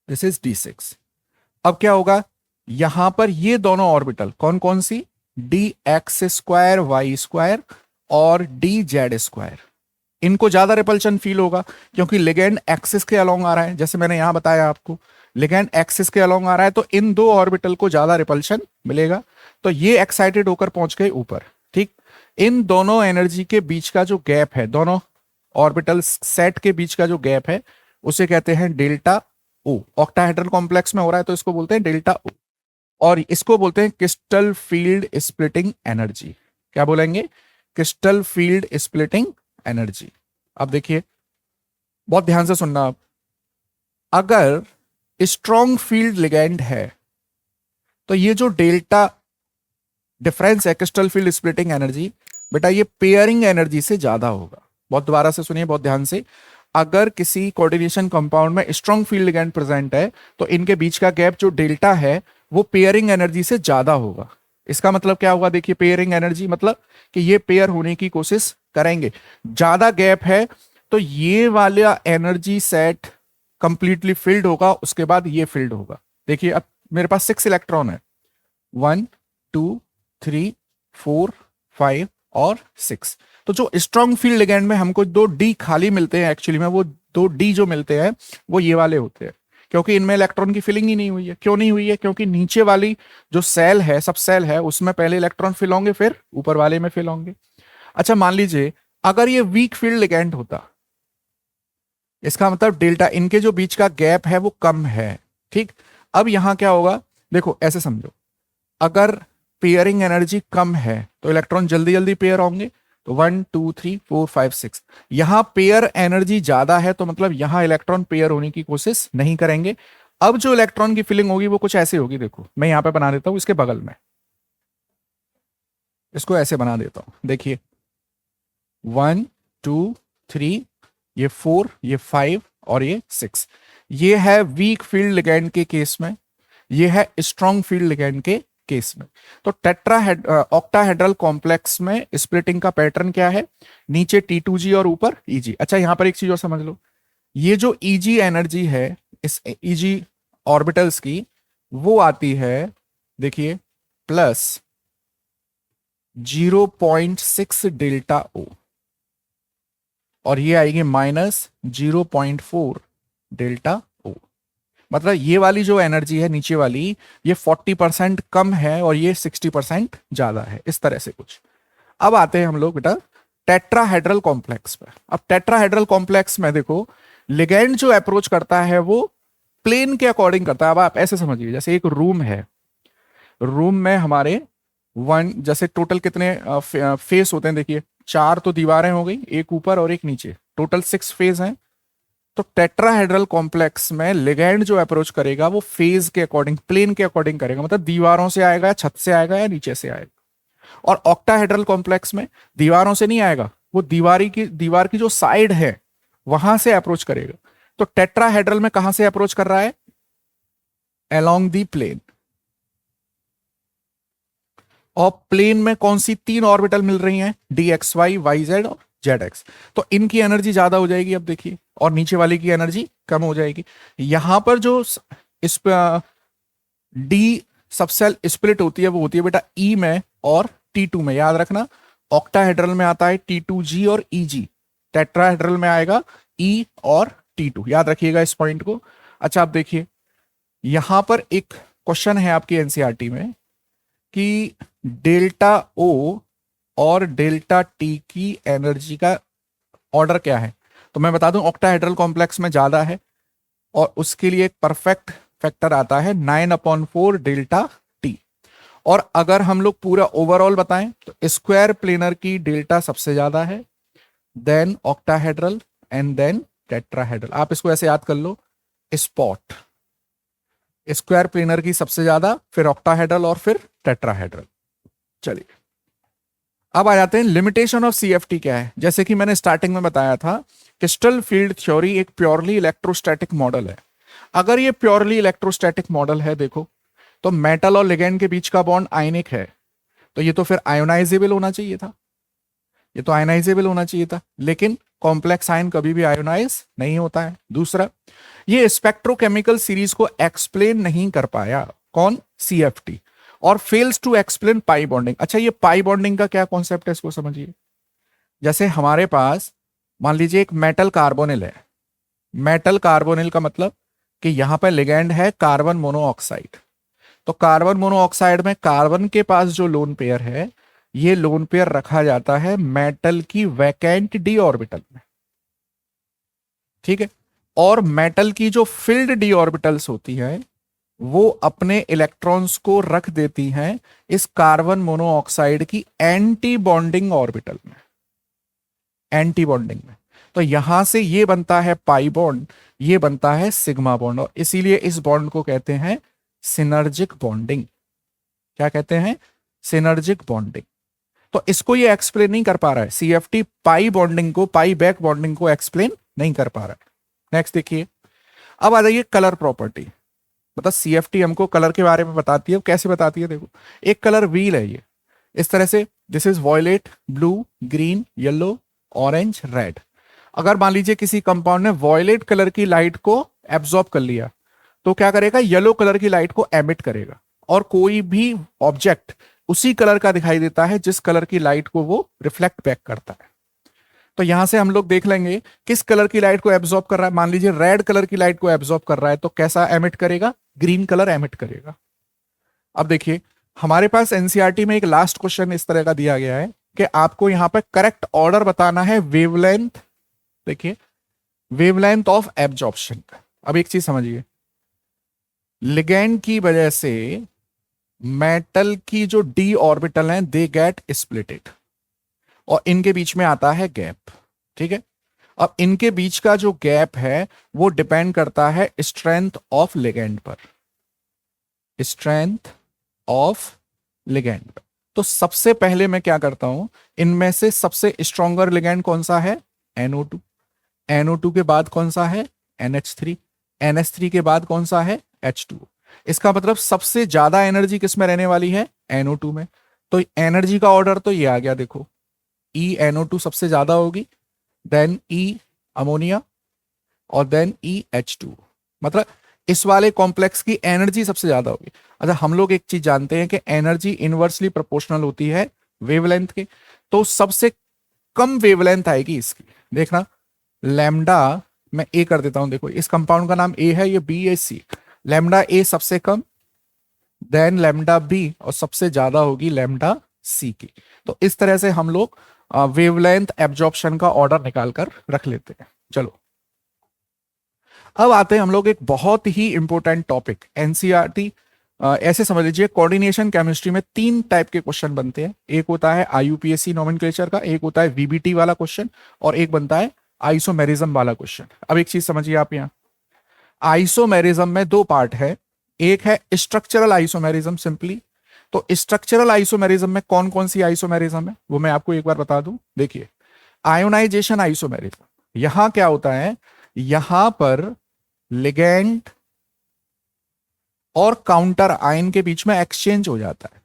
This is D6। अब क्या होगा, यहां पर ये दोनों ऑर्बिटल कौन कौन सी, dx² y² और dz², इनको ज्यादा रिपल्शन फील होगा क्योंकि लिगैंड एक्सिस के अलोंग आ रहा है। जैसे मैंने यहां बताया आपको, लिगैंड एक्सिस के अलोंग आ रहा है, तो इन 2 ऑर्बिटल को ज्यादा रिपल्शन मिलेगा। तो ये एक्साइटेड होकर पहुंच गए ऊपर। ठीक, इन दोनों एनर्जी के बीच का जो गैप है, दोनों ऑर्बिटल सेट के बीच का जो गैप है, उसे कहते हैं डेल्टा ओ। ऑक्टाहेड्रल कॉम्प्लेक्स में हो रहा है तो इसको बोलते हैं डेल्टा ओ, और इसको बोलते हैं क्रिस्टल फील्ड स्प्लिटिंग एनर्जी। क्या बोलेंगे, क्रिस्टल फील्ड स्प्लिटिंग एनर्जी। अब देखिए, बहुत ध्यान से सुनना। आप अगर स्ट्रॉन्ग फील्ड लिगैंड है तो ये जो डेल्टा डिफरेंस है क्रिस्टल फील्ड स्प्लिटिंग एनर्जी, बेटा ये पेयरिंग एनर्जी से ज्यादा होगा। बहुत दोबारा से सुनिए बहुत ध्यान से। अगर किसी कोऑर्डिनेशन कंपाउंड में स्ट्रॉन्ग फील्ड लिगैंड प्रेजेंट है तो इनके बीच का गैप जो डेल्टा है वो पेयरिंग एनर्जी से ज्यादा होगा। इसका मतलब क्या होगा, देखिए, पेयरिंग एनर्जी मतलब कि ये पेयर होने की कोशिश करेंगे। ज्यादा गैप है तो ये वाला एनर्जी सेट कंप्लीटली फिल्ड होगा, उसके बाद ये फिल्ड होगा। देखिए, अब मेरे पास 6 इलेक्ट्रॉन है, 1 2 3 4 5 और 6। तो जो स्ट्रॉन्ग फील्ड लिगैंड में हमको 2 D खाली मिलते हैं, एक्चुअली में वो 2 D जो मिलते हैं वो ये वाले होते हैं, क्योंकि इनमें इलेक्ट्रॉन की फिलिंग ही नहीं हुई है। क्यों नहीं हुई है, क्योंकि नीचे वाली जो सेल है, सब सेल है, उसमें पहले इलेक्ट्रॉन फिल होंगे, फिर ऊपर वाले में फिल होंगे। अच्छा, मान लीजिए अगर ये वीक फील्ड लिगैंड होता, इसका मतलब डेल्टा, इनके जो बीच का गैप है वो कम है। ठीक, अब यहां क्या होगा, देखो ऐसे समझो, अगर पेयरिंग एनर्जी कम है तो इलेक्ट्रॉन जल्दी जल्दी पेयर होंगे, तो 1 2 3 4 5 6। यहां पेयर एनर्जी ज्यादा है तो मतलब यहां इलेक्ट्रॉन पेयर होने की कोशिश नहीं करेंगे। अब जो इलेक्ट्रॉन की फिलिंग होगी वो कुछ ऐसे होगी। देखो, मैं यहां पे बना देता हूं इसके बगल में, इसको ऐसे बना देता हूं। देखिए, 1 2 3, ये 4, ये 5 और ये 6। ये है वीक फील्ड लिगैंड के केस में, ये है स्ट्रॉन्ग फील्ड लिगैंड के केस में। तो ऑक्टाहेड्रल कॉम्प्लेक्स में स्प्लिटिंग का पैटर्न क्या है, नीचे T2G और ऊपर EG। अच्छा, यहां पर एक चीज और समझ लो, ये जो EG एनर्जी है इस EG ऑर्बिटल्स की, वो आती है, देखिए, प्लस 0.6 डेल्टा O, और ये आएगी माइनस 0.4 डेल्टा O। मतलब ये वाली जो एनर्जी है नीचे वाली, ये 40% कम है और ये 60% ज्यादा है, इस तरह से कुछ। अब आते हैं हम लोग बेटा टेट्राहेड्रल कॉम्प्लेक्स पर। अब टेट्राहेड्रल कॉम्प्लेक्स में देखो, लिगैंड जो अप्रोच करता है वो प्लेन के अकॉर्डिंग करता है। अब आप ऐसे समझिए, जैसे एक रूम है, रूम में हमारे जैसे टोटल कितने फेस होते हैं, देखिए 4 तो दीवारें हो गई, एक ऊपर और एक नीचे, टोटल 6 फेज हैं। तो टेट्राहेड्रल कॉम्प्लेक्स में लिगैंड जो अप्रोच करेगा वो फेज के अकॉर्डिंग, प्लेन के अकॉर्डिंग करेगा, मतलब दीवारों से आएगा, छत से आएगा या नीचे से आएगा। और ऑक्टाहेड्रल कॉम्प्लेक्स में दीवारों से नहीं आएगा, वो दीवार की जो साइड है वहां से अप्रोच करेगा। तो टेट्राहेड्रल में कहां से अप्रोच कर रहा है, अलोंग दी प्लेन। और प्लेन में कौन सी 3 ऑर्बिटल मिल रही हैं, dxy yz और zx। तो इनकी एनर्जी ज्यादा हो जाएगी, अब देखिए, और नीचे वाले की एनर्जी कम हो जाएगी। यहां पर जो इस डी सबसेल स्प्लिट होती है वो होती है बेटा E में और T2 में। याद रखना, ऑक्टाहेड्रल में आता है T2G और EG, टेट्राहेड्रल में आएगा E और T2। याद रखिएगा इस पॉइंट को। अच्छा, अब देखिए, यहां पर एक क्वेश्चन है आपकी एनसीईआरटी में कि डेल्टा O और डेल्टा T की एनर्जी का ऑर्डर क्या है। तो मैं बता दूं, ऑक्टाहेड्रल कॉम्प्लेक्स में ज्यादा है और उसके लिए एक परफेक्ट फैक्टर आता है 9/4 डेल्टा T। और अगर हम लोग पूरा ओवरऑल बताएं तो स्क्वायर प्लेनर की डेल्टा सबसे ज्यादा है, then octahedral and then tetrahedral. आप इसको ऐसे याद कर लो, स्पॉट, स्क्वायर प्लेनर की सबसे ज्यादा, फिर ऑक्टाहेड्रल और फिर टेट्राहेड्रल। चलिए अब आ जाते हैं लिमिटेशन ऑफ सीएफटी क्या है। जैसे कि मैंने स्टार्टिंग में बताया था, क्रिस्टल फील्ड थ्योरी एक प्योरली इलेक्ट्रोस्टैटिक मॉडल है। अगर ये प्योरली इलेक्ट्रोस्टैटिक मॉडल है देखो, तो मेटल और लिगेंड के बीच का बॉन्ड आयनिक है, तो ये तो फिर आयोनाइजेबल होना चाहिए था, ये तो आयोनाइजेबल होना चाहिए था, लेकिन कॉम्प्लेक्स आयन कभी भी आयोनाइज नहीं होता है। दूसरा, ये स्पेक्ट्रोकेमिकल सीरीज को एक्सप्लेन नहीं कर पाया, कौन, सीएफटी, और fails to explain pi bonding. अच्छा, ये पाई बॉन्डिंग का क्या कॉन्सेप्ट है, इसको समझिए। जैसे हमारे पास मान लीजिए एक मेटल कार्बोनिल है, मेटल कार्बोनिल का मतलब कि यहां पर लिगेंड है कार्बन मोनोऑक्साइड, तो कार्बन मोनोऑक्साइड में कार्बन के पास जो लोन पेयर है, ये लोन पेयर रखा जाता है मेटल की वैकेंट डी ऑर्बिटल में, ठीक है। और मेटल की जो फिल्ड डी ऑर्बिटल्स होती है, वो अपने इलेक्ट्रॉन्स को रख देती हैं इस कार्बन मोनोऑक्साइड की एंटी बॉन्डिंग ऑर्बिटल में, एंटी बॉन्डिंग में। तो यहां से ये बनता है पाई बॉन्ड, ये बनता है सिग्मा बॉन्ड, और इसीलिए इस बॉन्ड को कहते हैं सिनर्जिक बॉन्डिंग। क्या कहते हैं, सिनर्जिक बॉन्डिंग। तो इसको ये एक्सप्लेन नहीं कर पा रहा है, सीएफटी पाई बॉन्डिंग को, पाई बैक बॉन्डिंग को एक्सप्लेन नहीं कर पा रहा है। नेक्स्ट देखिए, अब आ जाइए कलर प्रॉपर्टी। मतलब सीएफटी हमको कलर के बारे में बताती है, कैसे बताती है, देखो एक कलर व्हील है ये, इस तरह से, this is violet, blue, green, yellow, orange, red. अगर मान लीजिए किसी कंपाउंड ने वॉयलेट कलर की लाइट को एब्जॉर्ब कर लिया, तो क्या करेगा, येलो कलर की लाइट को एमिट करेगा, और कोई भी ऑब्जेक्ट उसी कलर का दिखाई देता है जिस कलर की लाइट को वो रिफ्लेक्ट बैक करता है। तो यहां से हम लोग देख लेंगे किस कलर की लाइट को एब्जॉर्ब कर रहा है। मान लीजिए रेड कलर की लाइट को एब्जॉर्ब कर रहा है, तो कैसा एमिट करेगा, ग्रीन कलर एमिट करेगा। अब देखिए, हमारे पास एनसीईआरटी में एक लास्ट क्वेश्चन इस तरह का दिया गया है कि आपको यहां पर करेक्ट ऑर्डर बताना है वेवलेंथ, देखिए वेवलेंथ ऑफ एब्जॉर्प्शन का। अब एक चीज समझिए, लिगेंड की वजह से मेटल की जो डी ऑर्बिटल हैं दे गेट स्प्लिटेड, और इनके बीच में आता है गैप, ठीक है। अब इनके बीच का जो गैप है वो डिपेंड करता है स्ट्रेंथ ऑफ लिगेंड पर, स्ट्रेंथ ऑफ लिगेंड पर। तो सबसे पहले मैं क्या करता हूं, इनमें से सबसे स्ट्रॉन्गर लिगेंड कौन सा है, NO2, NO2 के बाद कौन सा है, NH3, NH3 के बाद कौन सा है, H2। इसका मतलब सबसे ज्यादा एनर्जी किसमें रहने वाली है, NO2 में। तो एनर्जी का ऑर्डर तो ये आ गया, देखो ENO2 सबसे ज्यादा होगी, देन E अमोनिया, और देन EH2। मतलब इस वाले कॉम्प्लेक्स की एनर्जी सबसे ज्यादा होगी। अच्छा, हम लोग एक चीज जानते हैं कि एनर्जी इनवर्सली प्रोपोर्शनल होती है वेवलेंथ के, तो सबसे कम वेवलेंथ आएगी इसकी, देखना लैम्डा, मैं ए कर देता हूं, देखो इस कंपाउंड का नाम ए है, ये बी है, सी, लैम्डा ए सबसे कम, देन लैम्डा बी, और सबसे ज्यादा होगी लैम्डा सी की। तो इस तरह से हम लोग वेवलेंथ एब्जॉर्प्शन का ऑर्डर निकाल कर रख लेते हैं। चलो अब आते हैं हम लोग एक बहुत ही इंपॉर्टेंट टॉपिक, एनसीईआरटी ऐसे समझ लीजिए, कोऑर्डिनेशन केमिस्ट्री में 3 टाइप के क्वेश्चन बनते हैं। एक होता है आईयूपीएससी नोमेनक्लेचर का, एक होता है वीबीटी वाला क्वेश्चन, और एक बनता है आइसोमेरिज्म वाला क्वेश्चन। अब एक चीज समझिए आप, यहाँ आइसोमेरिज्म में 2 पार्ट है, एक है स्ट्रक्चरल आइसोमेरिज्म सिंपली। तो स्ट्रक्चरल आइसोमेरिज्म में कौन कौन सी आइसोमेरिज्म है वो मैं आपको एक बार बता दूं। देखिए आयोनाइजेशन आइसोमेरिज्म, यहां क्या होता है, यहां पर लिगेंड और काउंटर आयन के बीच में एक्सचेंज हो जाता है,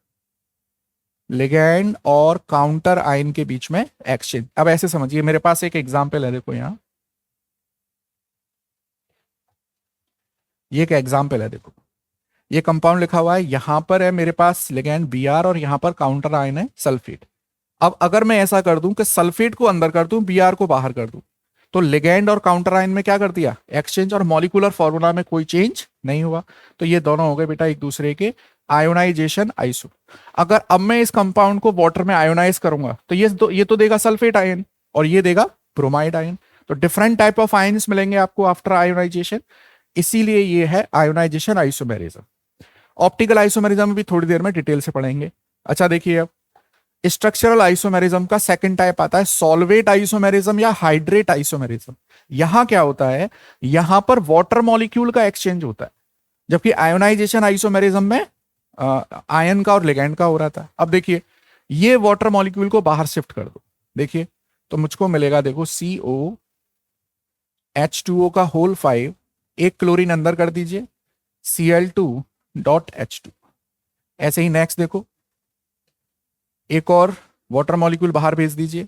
लिगेंड और काउंटर आयन के बीच में एक्सचेंज। अब ऐसे समझिए, मेरे पास एक एग्जांपल है, देखो यहां ये एक एग्जांपल है, देखो ये कंपाउंड लिखा हुआ है, यहां पर है मेरे पास लिगेंड Br और यहां पर काउंटर आयन है सल्फेट। अब अगर मैं ऐसा कर दूं कि सल्फेट को अंदर कर दूं, Br को बाहर कर दूं, तो लिगेंड और काउंटर आयन में क्या कर दिया, एक्सचेंज, और मॉलिक्यूलर फॉर्मूला में कोई चेंज नहीं हुआ। तो ये दोनों हो गए बेटा एक दूसरे के आयोनाइजेशन आइसो। अगर अब मैं इस कंपाउंड को वाटर में आयोनाइज करूंगा, तो ये तो देगा सल्फेट आयन और ये देगा ब्रोमाइड आयन। तो डिफरेंट टाइप ऑफ आयन्स मिलेंगे आपको आफ्टर आयोनाइजेशन, इसीलिए ये है आयोनाइजेशन आइसोमेरिज्म। ऑप्टिकल आइसोमेरिज्म भी थोड़ी देर में डिटेल से पढ़ेंगे। अच्छा देखिए, अब स्ट्रक्चरल आइसोमेरिज्म का सेकंड टाइप आता है सॉल्वेट आइसोमेरिज्म या हाइड्रेट आइसोमेरिज्म। यहां क्या होता है, यहां पर वाटर मॉलिक्यूल का एक्सचेंज होता है, जबकि आयोनाइजेशन आइसोमेरिज्म में आयन का और लिगैंड का हो रहा था। अब देखिए ये वाटर मॉलिक्यूल को बाहर शिफ्ट कर दो, देखिए तो मुझको मिलेगा, देखो COH2O का होल 5, एक क्लोरीन अंदर कर दीजिए Cl2.H2। ऐसे ही नेक्स्ट देखो, एक और वाटर मॉलिक्यूल बाहर भेज दीजिए,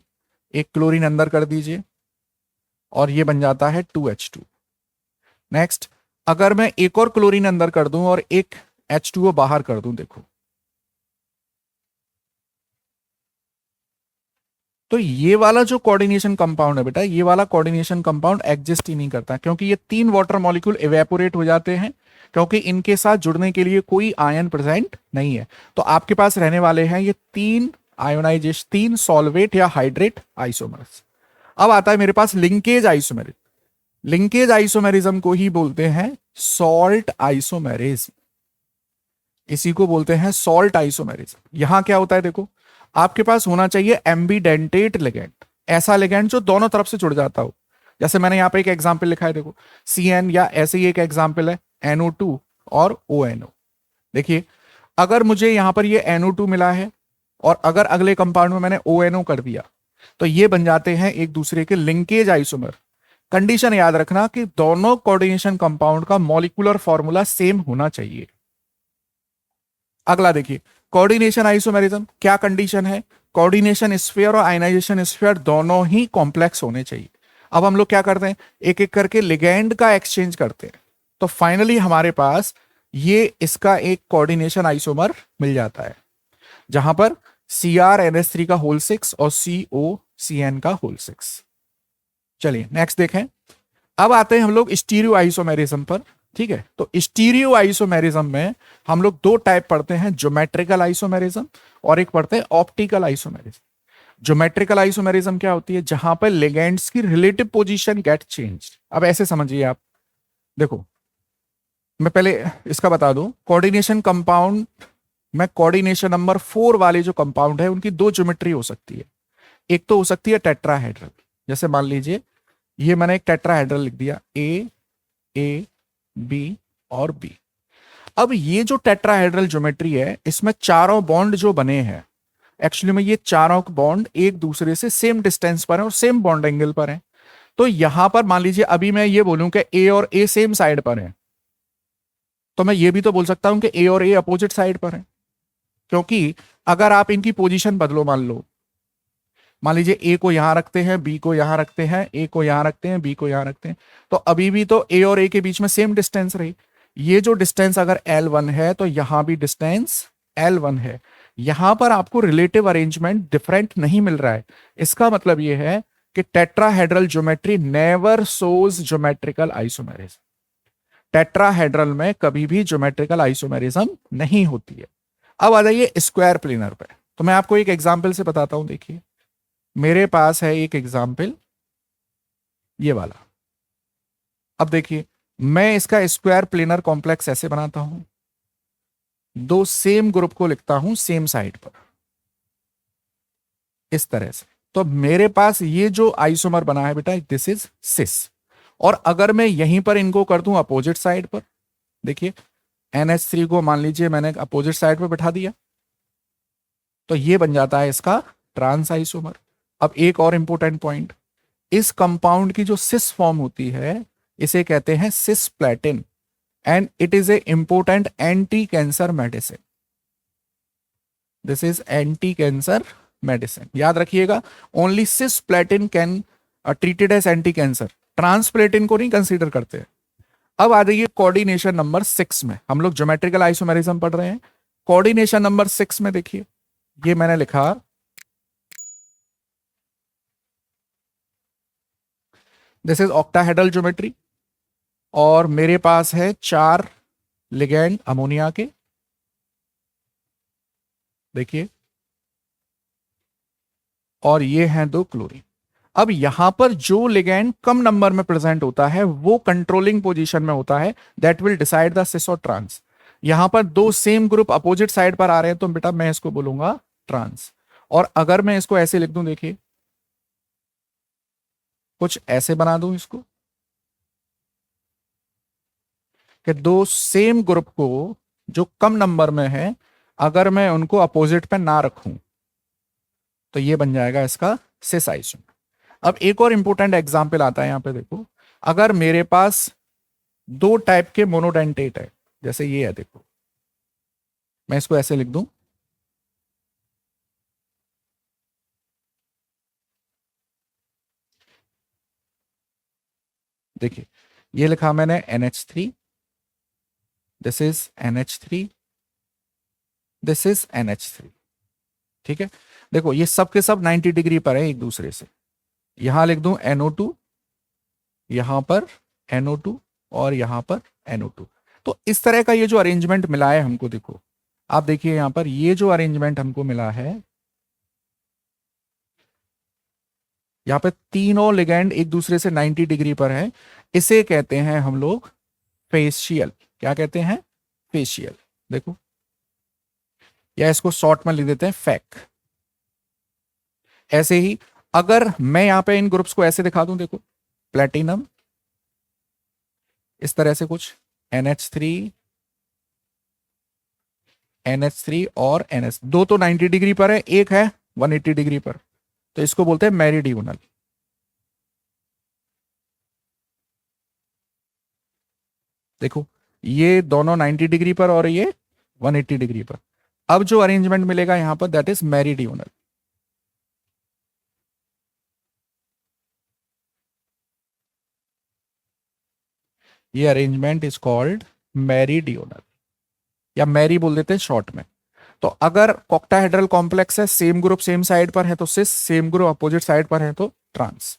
एक क्लोरीन अंदर कर दीजिए और ये बन जाता है 2H2। नेक्स्ट अगर मैं एक और क्लोरीन अंदर कर दूं और एक H2O बाहर कर दूं, देखो तो ये वाला जो कोऑर्डिनेशन कंपाउंड है बेटा, ये वाला कोऑर्डिनेशन कंपाउंड एग्जिस्ट ही नहीं करता, क्योंकि ये 3 वाटर मॉलिक्यूल इवेपोरेट हो जाते हैं, क्योंकि इनके साथ जुड़ने के लिए कोई आयन प्रेजेंट नहीं है। तो आपके पास रहने वाले हैं ये 3 आयोनाइजेशन, 3 सॉल्वेट या हाइड्रेट आइसोमर्स। अब आता है मेरे पास लिंकेज आइसोमेरिज्म। लिंकेज आइसोमेरिज्म को ही बोलते हैं सॉल्ट आइसोमेरिज्म, इसी को बोलते हैं सॉल्ट आइसोमेरिज्म। यहां क्या होता है, देखो आपके पास होना चाहिए एम्बीडेंटेट लिगैंड, ऐसा लिगैंड जो दोनों तरफ से जुड़ जाता हो। जैसे मैंने यहां पे एक एग्जांपल लिखा है, देखो CN, या ऐसे ही एक एग्जांपल है NO2 और ONO। देखिए अगर मुझे यहां पर ये NO2 मिला है और अगर अगले कंपाउंड में मैंने ONO कर दिया, तो ये बन जाते हैं एक दूसरे के लिंकेज आइसोमर। कंडीशन याद रखना कि दोनों कोऑर्डिनेशन कंपाउंड का मॉलिक्यूलर फॉर्मूला सेम होना चाहिए। अगला देखिए कोऑर्डिनेशन आइसोमेरिज्म, क्या कंडीशन है, कोऑर्डिनेशन स्फीयर और आयनाइजेशन स्फीयर दोनों ही कॉम्प्लेक्स होने चाहिए। अब हम लोग क्या करते हैं, एक एक करके लिगैंड का एक्सचेंज करते हैं, तो फाइनली हमारे पास ये इसका एक कोऑर्डिनेशन आइसोमर मिल जाता है, जहां पर CrNH3 का होल 6 और COCN का होल 6। चलिए नेक्स्ट देखें। अब आते हैं हम लोग स्टीरियो आइसोमेरिज्म पर, ठीक है। तो स्टीरियो आइसोमेरिज्म में हम लोग 2 टाइप पढ़ते हैं, ज्योमेट्रिकल आइसोमेरिज्म और एक पढ़ते हैं ऑप्टिकल आइसोमेरिज्म। ज्योमेट्रिकल आइसोमेरिज्म क्या होती है, जहां पर लिगेंड्स की रिलेटिव पोजीशन गेट चेंज्ड। अब ऐसे समझिए आप, देखो मैं पहले इसका बता दूं, कोऑर्डिनेशन कंपाउंड में कोऑर्डिनेशन नंबर 4 वाले जो कंपाउंड है उनकी 2 ज्योमेट्री हो सकती है। एक तो हो सकती है टेट्राहेड्रल, जैसे मान लीजिए ये मैंने एक टेट्राहेड्रल लिख दिया A B और B। अब ये जो टेट्राहेड्रल ज्योमेट्री है, इसमें चारों बॉन्ड जो बने हैं, एक्चुअली में ये चारों बॉन्ड एक दूसरे से सेम डिस्टेंस पर है और सेम बॉन्ड एंगल पर है। तो यहां पर मान लीजिए अभी मैं ये बोलूं कि A और A सेम साइड पर है, तो मैं ये भी तो बोल सकता हूं कि A और A अपोजिट साइड पर है, क्योंकि अगर आप इनकी पोजीशन बदलो, मान लीजिए A को यहां रखते हैं, B को यहां रखते हैं, A को यहां रखते हैं, B को यहां रखते हैं, तो अभी भी तो A और A के बीच में सेम डिस्टेंस रही। ये जो डिस्टेंस अगर L1 है तो यहां भी डिस्टेंस L1 है। यहां पर आपको रिलेटिव अरेंजमेंट डिफरेंट नहीं मिल रहा है। इसका मतलब यह है कि tetrahedral geometry never shows geometrical isomerism. Tetrahedral में कभी भी ज्योमेट्रिकल आइसोमेरिज्म नहीं होती है। अब आ जाइए स्क्वायर प्लेनर पे, तो मैं आपको एक एग्जांपल से बताता हूं। देखिए मेरे पास है एक एग्जाम्पल ये वाला। अब देखिए मैं इसका स्क्वायर प्लेनर कॉम्प्लेक्स ऐसे बनाता हूं, 2 सेम ग्रुप को लिखता हूं सेम साइड पर, इस तरह से। तो मेरे पास ये जो आइसोमर बना है बेटा, दिस इज सिस। और अगर मैं यहीं पर इनको कर दूं अपोजिट साइड पर, देखिए NH3 को मान लीजिए मैंने अपोजिट साइड पर बैठा दिया, तो ये बन जाता है इसका ट्रांस आइसोमर। अब एक और इंपॉर्टेंट पॉइंट, इस कंपाउंड की जो सिस फॉर्म होती है इसे कहते हैं cisplatin, and it is a important anti cancer medicine. This is anti cancer medicine, याद रखिएगा। Only cisplatin can treated as anti cancer, transplatin को नहीं कंसीडर करते। अब आ जाइए कोऑर्डिनेशन नंबर 6 में, हम लोग ज्योमेट्रिकल आइसोमेरिज्म पढ़ रहे हैं। कोऑर्डिनेशन नंबर 6 में देखिए ये मैंने लिखा, दिस इज ऑक्टाहेड्रल ज्योमेट्री, और मेरे पास है 4 लिगैंड अमोनिया के, देखिए, और ये हैं 2 क्लोरीन। अब यहां पर जो लिगैंड कम नंबर में प्रेजेंट होता है वो कंट्रोलिंग पोजीशन में होता है, that will decide the cis और ट्रांस। यहां पर 2 सेम ग्रुप अपोजिट साइड पर आ रहे हैं, तो बेटा मैं इसको बोलूंगा ट्रांस। और अगर मैं इसको ऐसे लिख दूं, देखिए कुछ ऐसे बना दूं इसको, कि दो सेम ग्रुप को जो कम नंबर में है, अगर मैं उनको अपोजिट पे ना रखूं तो ये बन जाएगा इसका सिस आइसोमर। अब एक और इंपॉर्टेंट एग्जांपल आता है यहां पे, देखो अगर मेरे पास दो टाइप के मोनोडेंटेट है, जैसे ये है, देखो मैं इसको ऐसे लिख दूं, देखिए ये लिखा मैंने NH3, this is NH3, this is NH3, ठीक है। देखो ये सब के सब 90 डिग्री पर है एक दूसरे से। यहां लिख दूं NO2, यहां पर NO2 और यहां पर NO2। तो इस तरह का ये जो अरेंजमेंट मिला है हमको, देखो आप देखिए यहां पर ये जो अरेंजमेंट हमको मिला है, यहां पे तीनों लिगेंड एक दूसरे से 90 डिग्री पर है, इसे कहते हैं हम लोग फेशियल। क्या कहते हैं? फेशियल। देखो, या इसको शॉर्ट में लिख देते हैं फैक। ऐसे ही अगर मैं यहां पे इन ग्रुप्स को ऐसे दिखा दूं, देखो प्लेटिनम इस तरह से कुछ, NH3, NH3 और NH, दो तो 90 डिग्री पर है, एक है 180 डिग्री पर, तो इसको बोलते हैं मेरिडियोनल। देखो ये दोनों 90 डिग्री पर और ये 180 डिग्री पर। अब जो अरेंजमेंट मिलेगा यहां पर, दैट इज मेरिडियोनल। ये अरेंजमेंट इज कॉल्ड मेरिडियोनल, या मैरी बोल देते हैं शॉर्ट में। तो अगर ऑक्टाहेड्रल कॉम्प्लेक्स है, सेम ग्रुप सेम साइड पर है तो सिस, सेम ग्रुप अपोजिट साइड पर है तो ट्रांस।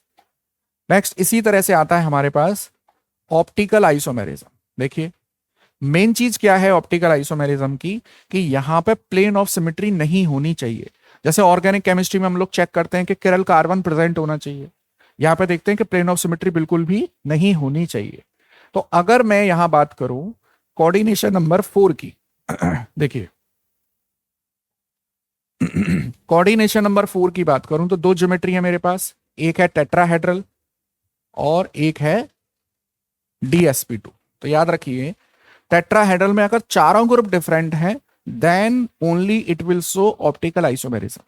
नेक्स्ट इसी तरह से आता है हमारे पास ऑप्टिकल आइसोमेरिज्म। देखिए मेन चीज क्या है ऑप्टिकल आइसोमेरिज्म की, कि यहां पे प्लेन ऑफ सिमेट्री नहीं होनी चाहिए। जैसे ऑर्गेनिक केमिस्ट्री में हम लोग चेक करते हैं कि किरल कार्बन प्रेजेंट होना चाहिए, यहां पे देखते हैं कि प्लेन ऑफ सिमेट्री बिल्कुल भी नहीं होनी चाहिए। तो अगर मैं यहां बात करूं कोऑर्डिनेशन नंबर 4 की, देखिए कोऑर्डिनेशन नंबर 4 की बात करूं तो दो ज्योमेट्री है मेरे पास, एक है टेट्राहेड्रल और एक है DsP2। तो याद रखिए टेट्राहेड्रल में अगर चारों ग्रुप डिफरेंट हैं, then only it will show optical isomerism.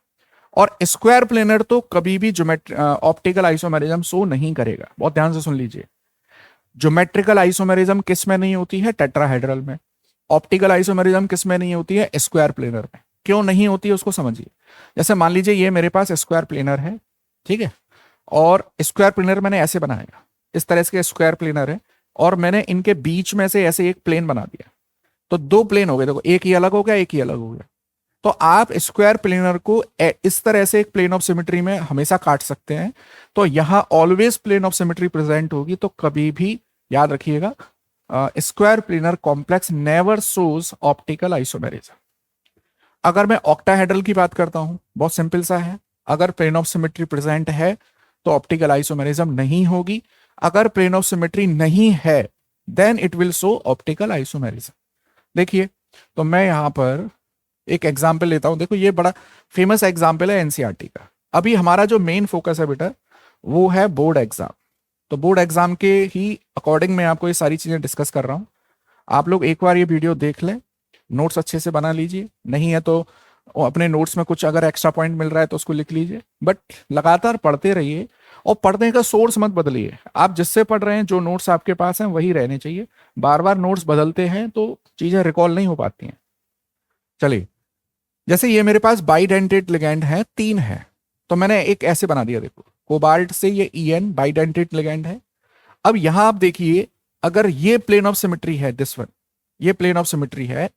और स्क्वायर प्लेनर तो कभी भी ऑप्टिकल आइसोमेरिज्म शो नहीं करेगा। बहुत ध्यान से सुन लीजिए, ज्योमेट्रिकल आइसोमेरिज्म किस में नहीं होती है? टेट्राहेड्रल में। ऑप्टिकल आइसोमेरिज्म किस में नहीं होती है? स्क्वायर प्लेनर में। क्यों नहीं होती है उसको समझिए। जैसे मान लीजिए ये मेरे पास स्क्वायर प्लेनर है, ठीक है, और स्क्वायर प्लेनर मैंने ऐसे बनाया, इस तरह से स्क्वायर प्लेनर है, और मैंने इनके बीच में से ऐसे एक प्लेन बना दिया, तो दो प्लेन हो गए। देखो एक ही अलग हो गया, एक ही अलग हो गया। तो आप स्क्वायर प्लेनर को इस तरह से एक प्लेन ऑफ सिमेट्री में हमेशा काट सकते हैं। तो यहां always plane of symmetry present होगी, तो कभी भी याद रखिएगा square planar complex never shows optical isomerism. अगर मैं ऑक्टाहेड्रल की बात करता हूं, बहुत सिंपल सा है, अगर प्लेन ऑफ सिमेट्री प्रेजेंट है तो ऑप्टिकल आइसोमेरिज्म नहीं होगी। अगर प्लेन ऑफ सिमेट्री नहीं है, then it will show optical isomerism. देखिए तो मैं यहां पर एक एग्जाम्पल लेता हूं। देखो ये बड़ा फेमस एग्जाम्पल है एनसीईआरटी का। अभी हमारा जो मेन फोकस है बेटा, वो है बोर्ड एग्जाम। तो बोर्ड एग्जाम के ही अकॉर्डिंग मैं आपको ये सारी चीजें डिस्कस कर रहा हूं। आप लोग एक बार ये वीडियो देख लें, नोट्स अच्छे से बना लीजिए, नहीं है तो अपने नोट्स में कुछ अगर एक्स्ट्रा पॉइंट मिल रहा है तो उसको लिख लीजिए। बट लगातार पढ़ते रहिए, और पढ़ने का सोर्स मत बदलिए। आप जिससे पढ़ रहे हैं, जो नोट्स आपके पास हैं वही रहने चाहिए। बार बार नोट्स बदलते हैं तो चीजें रिकॉल नहीं हो पाती हैं। चलिए, जैसे ये मेरे पास बाइडेंटेट लिगैंड है, 3 है, तो मैंने एक ऐसे बना दिया। देखो कोबाल्ट से ये EN बाइडेंटेट लिगैंड है। अब यहां आप देखिए, अगर ये प्लेन ऑफ सिमेट्री है, दिस वन, ये प्लेन ऑफ सिमेट्री है,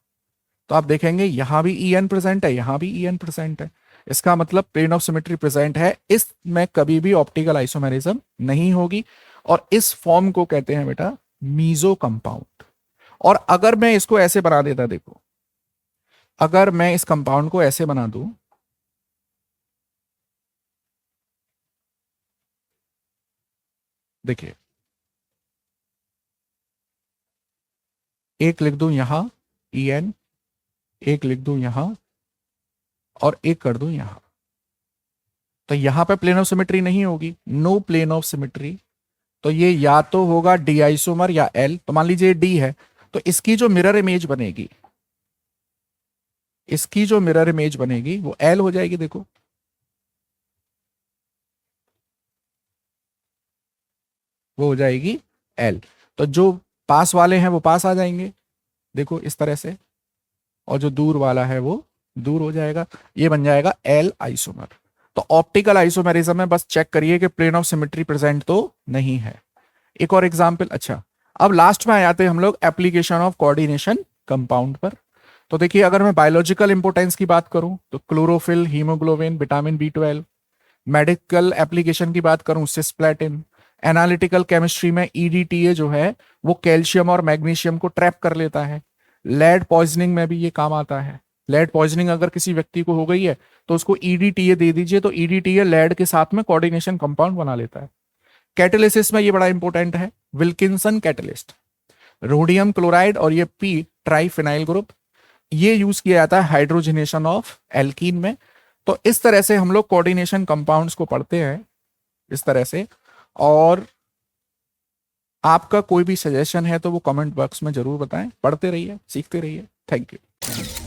तो आप देखेंगे यहां भी EN प्रेजेंट है, यहां भी EN प्रेजेंट है। इसका मतलब प्लेन ऑफ सिमेट्री प्रेजेंट है, इसमें कभी भी ऑप्टिकल आइसोमेरिज्म नहीं होगी। और इस फॉर्म को कहते हैं बेटा मीजो कंपाउंड। और अगर मैं इसको ऐसे बना देता, देखो अगर मैं इस कंपाउंड को ऐसे बना दूं, देखिए एक लिख दूं यहां EN, एक लिख दूं यहां, और एक कर दूं यहां। तो यहां पे प्लेन ऑफ सिमेट्री नहीं होगी, नो प्लेन ऑफ सिमेट्री। तो ये या तो होगा डी आइसोमर या एल। तो मान लीजिए डी है, तो इसकी जो मिरर इमेज बनेगी, इसकी जो मिरर इमेज बनेगी वो एल हो जाएगी। देखो वो हो जाएगी एल। तो जो पास वाले हैं वो पास आ जाएंगे, देखो इस तरह से, और जो दूर वाला है वो दूर हो जाएगा। ये बन जाएगा एल आइसोमर। तो ऑप्टिकल आइसोमेरिज्म में बस चेक करिए कि प्लेन ऑफ सिमेट्री प्रेजेंट तो नहीं है। एक और एग्जांपल। अच्छा, अब लास्ट में आ जाते हैं हम लोग एप्लीकेशन ऑफ कोऑर्डिनेशन कंपाउंड पर। तो देखिए, अगर मैं बायोलॉजिकल इंपोर्टेंस की बात करूं तो chlorophyll, haemoglobin, vitamin B12। Medical application की बात करूं, सिस्प्लेटिन। एनालिटिकल केमिस्ट्री में EDTA जो है वो कैल्शियम और मैग्नीशियम को ट्रैप कर लेता है। लेड पॉइजनिंग में भी ये काम आता है। लेड पॉइजनिंग अगर किसी व्यक्ति को हो गई है तो उसको EDTA दे दीजिए, तो EDTA लेड के साथ में कोऑर्डिनेशन कंपाउंड बना लेता है। कैटेलिसिस में ये बड़ा इंपॉर्टेंट है, विल्किंसन कैटेलिस्ट। रोडियम क्लोराइड और ये पी ट्राइफिनाइल ग्रुप, ये यूज किया जाता है हाइड्रोजनेशन ऑफ एल्कीन में। तो इस तरह से हम लोग कोऑर्डिनेशन कंपाउंड्स को पढ़ते हैं, इस तरह से। और आपका कोई भी सजेशन है तो वो कमेंट बॉक्स में जरूर बताएं। पढ़ते रहिए, सीखते रहिए। Thank you.